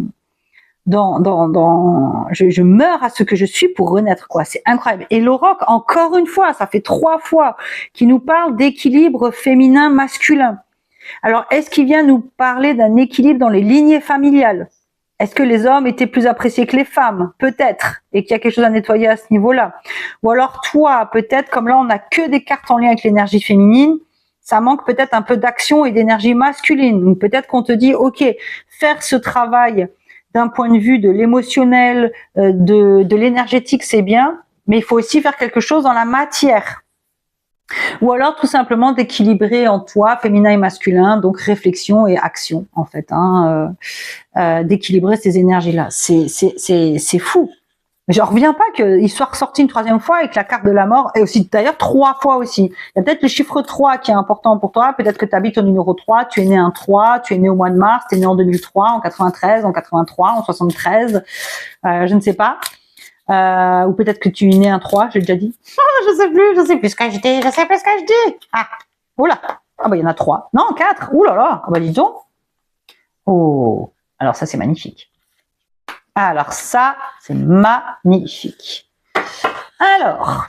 je meurs à ce que je suis pour renaître, quoi. C'est incroyable. Et le rock, encore une fois, ça fait 3 fois qu'il nous parle d'équilibre féminin-masculin. Alors, est-ce qu'il vient nous parler d'un équilibre dans les lignées familiales? Est-ce que les hommes étaient plus appréciés que les femmes? Peut-être. Et qu'il y a quelque chose à nettoyer à ce niveau-là. Ou alors toi, peut-être, comme là, on n'a que des cartes en lien avec l'énergie féminine, ça manque peut-être un peu d'action et d'énergie masculine. Donc peut-être qu'on te dit, ok, faire ce travail d'un point de vue de l'émotionnel, de l'énergétique, c'est bien, mais il faut aussi faire quelque chose dans la matière. Ou alors tout simplement d'équilibrer en toi féminin et masculin, donc réflexion et action en fait, d'équilibrer ces énergies-là. C'est fou. J'en reviens pas qu'il soit ressorti une troisième fois et que la carte de la mort est aussi, d'ailleurs 3 fois aussi. Il y a peut-être le chiffre 3 qui est important pour toi, peut-être que tu habites au numéro 3, tu es né un 3, tu es né au mois de mars, tu es né en 2003, en 93, en 83, en 73, je ne sais pas. Ou peut-être que tu es né un 3, j'ai déjà dit. Je sais plus ce que je dis. Ah, oula. Ah bah il y en a 3. Non, 4. Ouh là là. Ah bah dis donc. Oh, alors ça c'est magnifique. Alors ça, c'est magnifique. Alors,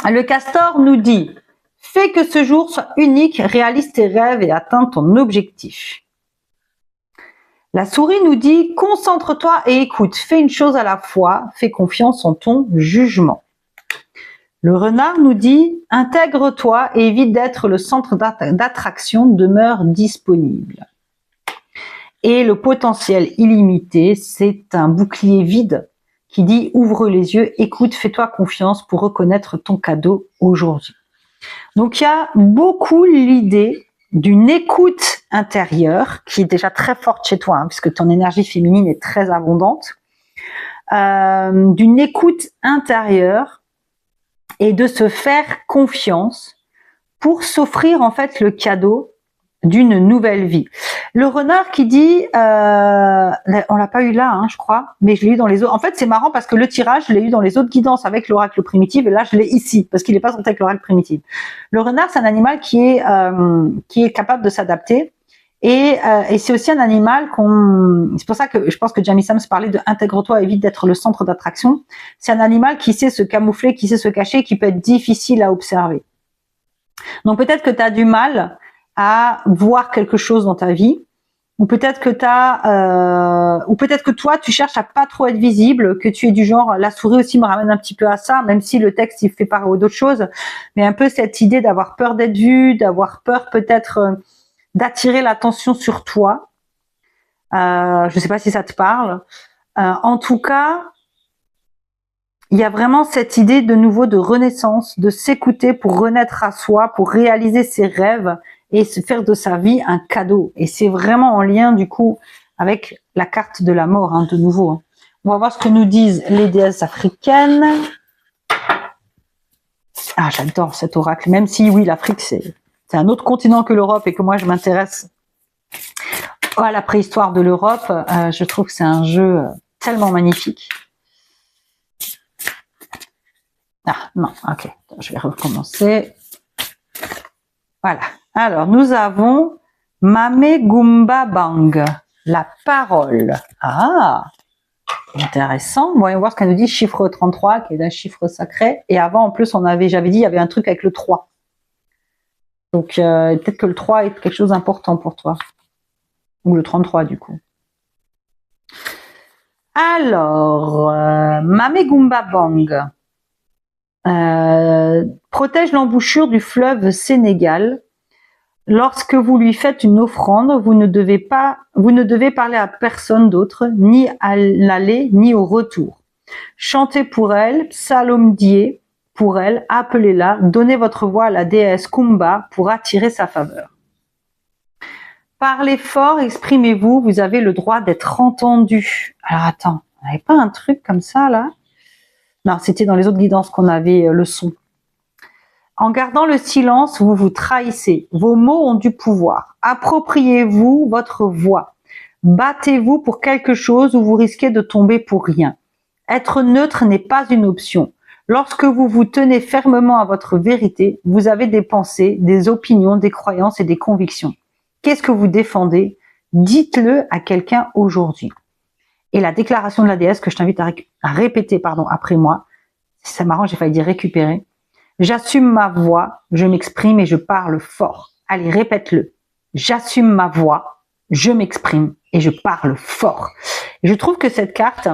le castor nous dit, fais que ce jour soit unique, réalise tes rêves et atteins ton objectif. La souris nous dit, concentre-toi et écoute, fais une chose à la fois, fais confiance en ton jugement. Le renard nous dit, intègre-toi et évite d'être le centre d'attraction, demeure disponible. Et le potentiel illimité, c'est un bouclier vide qui dit ouvre les yeux, écoute, fais-toi confiance pour reconnaître ton cadeau aujourd'hui. Donc il y a beaucoup l'idée d'une écoute intérieure qui est déjà très forte chez toi, puisque ton énergie féminine est très abondante, d'une écoute intérieure et de se faire confiance pour s'offrir en fait le cadeau d'une nouvelle vie. Le renard qui dit, on l'a pas eu là, je crois, mais je l'ai eu dans les autres. En fait, c'est marrant parce que le tirage, je l'ai eu dans les autres guidances avec l'oracle primitif, et là, je l'ai ici parce qu'il n'est pas sorti avec l'oracle primitif. Le renard, c'est un animal qui est capable de s'adapter, et c'est aussi un animal c'est pour ça que je pense que Jamie Sams parlait de intègre-toi, évite d'être le centre d'attraction. C'est un animal qui sait se camoufler, qui sait se cacher, qui peut être difficile à observer. Donc peut-être que tu as du mal à voir quelque chose dans ta vie, ou peut-être que ou peut-être que toi tu cherches à pas trop être visible, que tu es du genre, la souris aussi me ramène un petit peu à ça, même si le texte il fait part d'autres choses, mais un peu cette idée d'avoir peur d'être vue, d'avoir peur peut-être d'attirer l'attention sur toi. Je sais pas si ça te parle. En tout cas, il y a vraiment cette idée de nouveau de renaissance, de s'écouter pour renaître à soi, pour réaliser ses rêves et se faire de sa vie un cadeau. Et c'est vraiment en lien du coup avec la carte de la mort, de nouveau. On va voir ce que nous disent les déesses africaines. Ah, j'adore cet oracle, même si oui, l'Afrique c'est un autre continent que l'Europe et que moi je m'intéresse à la préhistoire de l'Europe. Je trouve que c'est un jeu tellement magnifique. Ah non, ok, je vais recommencer. Voilà. Alors, nous avons Mame Gumba Bang, la parole. Ah, intéressant. Voyons voir ce qu'elle nous dit, chiffre 33, qui est un chiffre sacré. Et avant, en plus, j'avais dit, il y avait un truc avec le 3. Donc, peut-être que le 3 est quelque chose d'important pour toi. Ou le 33, du coup. Alors, Mame Gumba Bang protège l'embouchure du fleuve Sénégal. Lorsque vous lui faites une offrande, vous ne devez parler à personne d'autre, ni à l'aller, ni au retour. Chantez pour elle, psalmodiez pour elle, appelez-la, donnez votre voix à la déesse Kumba pour attirer sa faveur. Parlez fort, exprimez-vous, vous avez le droit d'être entendu. Alors attends, on n'avait pas un truc comme ça là? Non, c'était dans les autres guidances qu'on avait le son. En gardant le silence, vous vous trahissez. Vos mots ont du pouvoir. Appropriez-vous votre voix. Battez-vous pour quelque chose ou vous risquez de tomber pour rien. Être neutre n'est pas une option. Lorsque vous vous tenez fermement à votre vérité, vous avez des pensées, des opinions, des croyances et des convictions. Qu'est-ce que vous défendez? Dites-le à quelqu'un aujourd'hui. Et la déclaration de la déesse que je t'invite à répéter après moi, c'est marrant, j'ai failli dire récupérer. J'assume ma voix, je m'exprime et je parle fort. Allez, répète-le. J'assume ma voix, je m'exprime et je parle fort. Et je trouve que cette carte,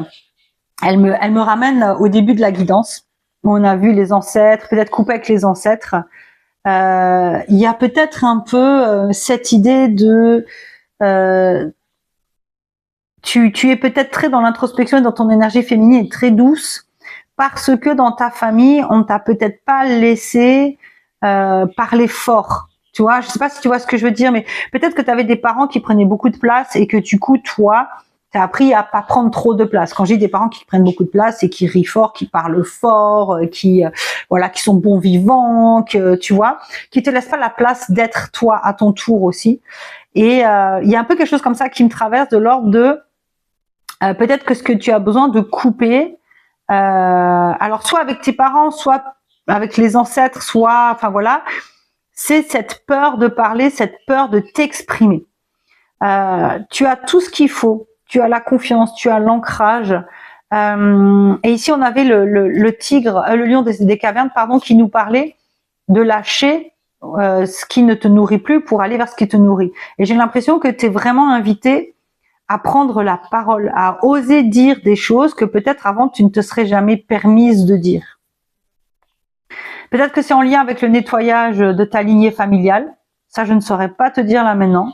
elle me ramène au début de la guidance. On a vu les ancêtres, peut-être couper avec les ancêtres. il y a peut-être un peu cette idée de tu es peut-être très dans l'introspection et dans ton énergie féminine, très douce, parce que dans ta famille, on t'a peut-être pas laissé parler fort. Tu vois, je sais pas si tu vois ce que je veux dire, mais peut-être que tu avais des parents qui prenaient beaucoup de place et que du coup, toi, tu as appris à pas prendre trop de place. Quand j'ai des parents qui prennent beaucoup de place et qui rient fort, qui parlent fort, voilà, qui sont bons vivants, que tu vois, qui te laissent pas la place d'être toi à ton tour aussi. Et il y a un peu quelque chose comme ça qui me traverse de l'ordre de peut-être que ce que tu as besoin de couper, alors soit avec tes parents, soit avec les ancêtres, soit, enfin voilà, c'est cette peur de parler, cette peur de t'exprimer. Tu as tout ce qu'il faut, tu as la confiance, tu as l'ancrage. Et ici, on avait le tigre, le lion des cavernes, pardon, qui nous parlait de lâcher ce qui ne te nourrit plus pour aller vers ce qui te nourrit. Et j'ai l'impression que tu es vraiment invité à prendre la parole, à oser dire des choses que peut-être avant tu ne te serais jamais permise de dire. Peut-être que c'est en lien avec le nettoyage de ta lignée familiale. Ça, je ne saurais pas te dire là maintenant.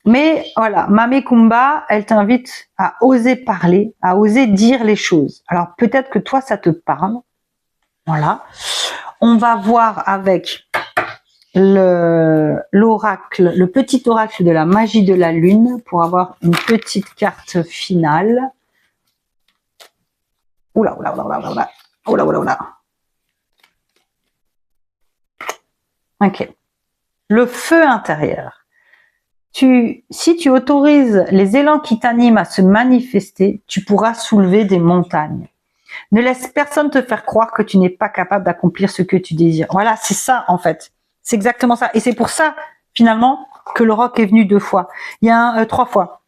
Mais voilà, Mame Kumba, elle t'invite à oser parler, à oser dire les choses. Alors peut-être que toi, ça te parle. Voilà. On va voir avec l'oracle, le petit oracle de la magie de la lune pour avoir une petite carte finale. Oula, oula, oula, oula, oula, oula, oula, oula. Ok. Le feu intérieur. Si tu autorises les élans qui t'animent à se manifester, tu pourras soulever des montagnes. Ne laisse personne te faire croire que tu n'es pas capable d'accomplir ce que tu désires. Voilà, c'est ça en fait. C'est exactement ça. Et c'est pour ça, finalement, que le roc est venu 2 fois. Il y a 3 fois.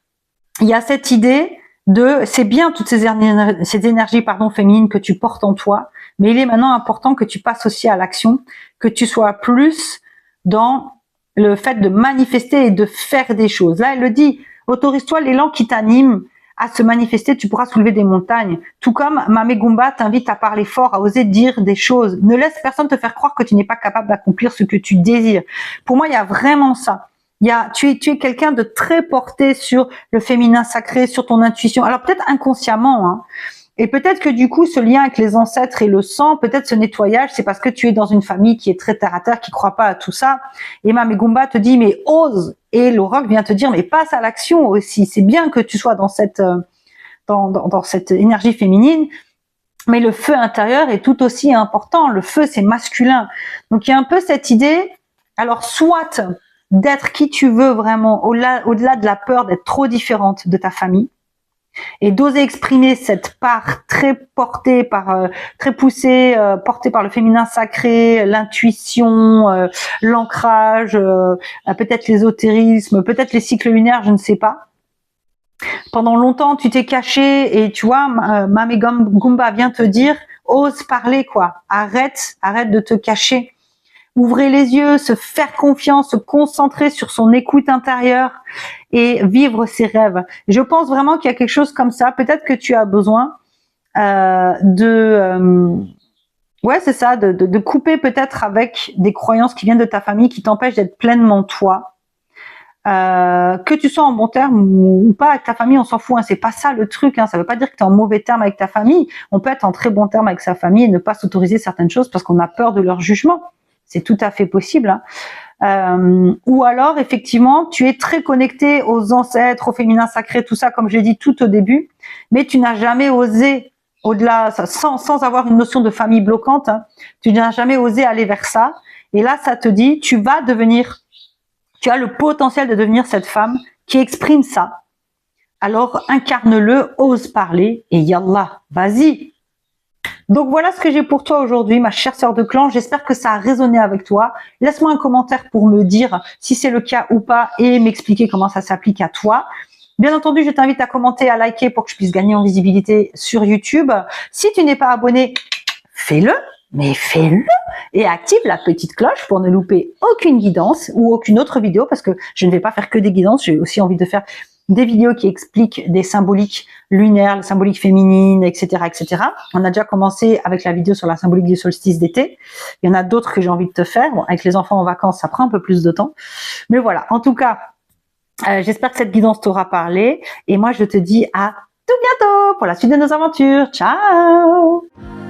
Il y a cette idée de, c'est bien toutes ces énergies féminines que tu portes en toi, mais il est maintenant important que tu passes aussi à l'action, que tu sois plus dans le fait de manifester et de faire des choses. Là, elle le dit, autorise-toi l'élan qui t'anime à se manifester, tu pourras soulever des montagnes. Tout comme Mame Kumba t'invite à parler fort, à oser dire des choses. Ne laisse personne te faire croire que tu n'es pas capable d'accomplir ce que tu désires. Pour moi, il y a vraiment ça. Tu es quelqu'un de très porté sur le féminin sacré, sur ton intuition. Alors peut-être inconsciemment, hein. Et peut-être que du coup, ce lien avec les ancêtres et le sang, peut-être ce nettoyage, c'est parce que tu es dans une famille qui est très terre à terre, qui croit pas à tout ça. Et Mame Kumba te dit, mais ose. Et l'oracle vient te dire, mais passe à l'action aussi. C'est bien que tu sois dans cette énergie féminine, mais le feu intérieur est tout aussi important. Le feu, c'est masculin. Donc il y a un peu cette idée, alors soit d'être qui tu veux vraiment, au-delà de la peur d'être trop différente de ta famille, et d'oser exprimer cette part très portée par, très poussée, portée par le féminin sacré, l'intuition, l'ancrage, peut-être l'ésotérisme, peut-être les cycles lunaires, je ne sais pas. Pendant longtemps, tu t'es caché et tu vois, Mame Kumba vient te dire, ose parler quoi, arrête de te cacher. Ouvrir les yeux, se faire confiance, se concentrer sur son écoute intérieure et vivre ses rêves. Je pense vraiment qu'il y a quelque chose comme ça. Peut-être que tu as besoin ouais, c'est ça, de couper peut-être avec des croyances qui viennent de ta famille qui t'empêchent d'être pleinement toi. Que tu sois en bon terme ou pas avec ta famille, on s'en fout. Hein, c'est pas ça le truc. Hein, ça veut pas dire que tu es en mauvais terme avec ta famille. On peut être en très bon terme avec sa famille et ne pas s'autoriser certaines choses parce qu'on a peur de leur jugement. C'est tout à fait possible. Hein. Ou alors, effectivement, tu es très connecté aux ancêtres, au féminin sacré, tout ça, comme je l'ai dit tout au début, mais tu n'as jamais osé, au-delà, sans avoir une notion de famille bloquante, hein, tu n'as jamais osé aller vers ça. Et là, ça te dit, tu as le potentiel de devenir cette femme qui exprime ça. Alors, incarne-le, ose parler, et yallah, vas-y. Donc voilà ce que j'ai pour toi aujourd'hui, ma chère sœur de clan. J'espère que ça a résonné avec toi. Laisse-moi un commentaire pour me dire si c'est le cas ou pas et m'expliquer comment ça s'applique à toi. Bien entendu, je t'invite à commenter, à liker pour que je puisse gagner en visibilité sur YouTube. Si tu n'es pas abonné, fais-le, mais fais-le et active la petite cloche pour ne louper aucune guidance ou aucune autre vidéo parce que je ne vais pas faire que des guidances. J'ai aussi envie de faire des vidéos qui expliquent des symboliques lunaires, les symboliques féminines, etc., etc. On a déjà commencé avec la vidéo sur la symbolique du solstice d'été. Il y en a d'autres que j'ai envie de te faire. Bon, avec les enfants en vacances, ça prend un peu plus de temps. Mais voilà, en tout cas, j'espère que cette guidance t'aura parlé. Et moi, je te dis à tout bientôt pour la suite de nos aventures. Ciao!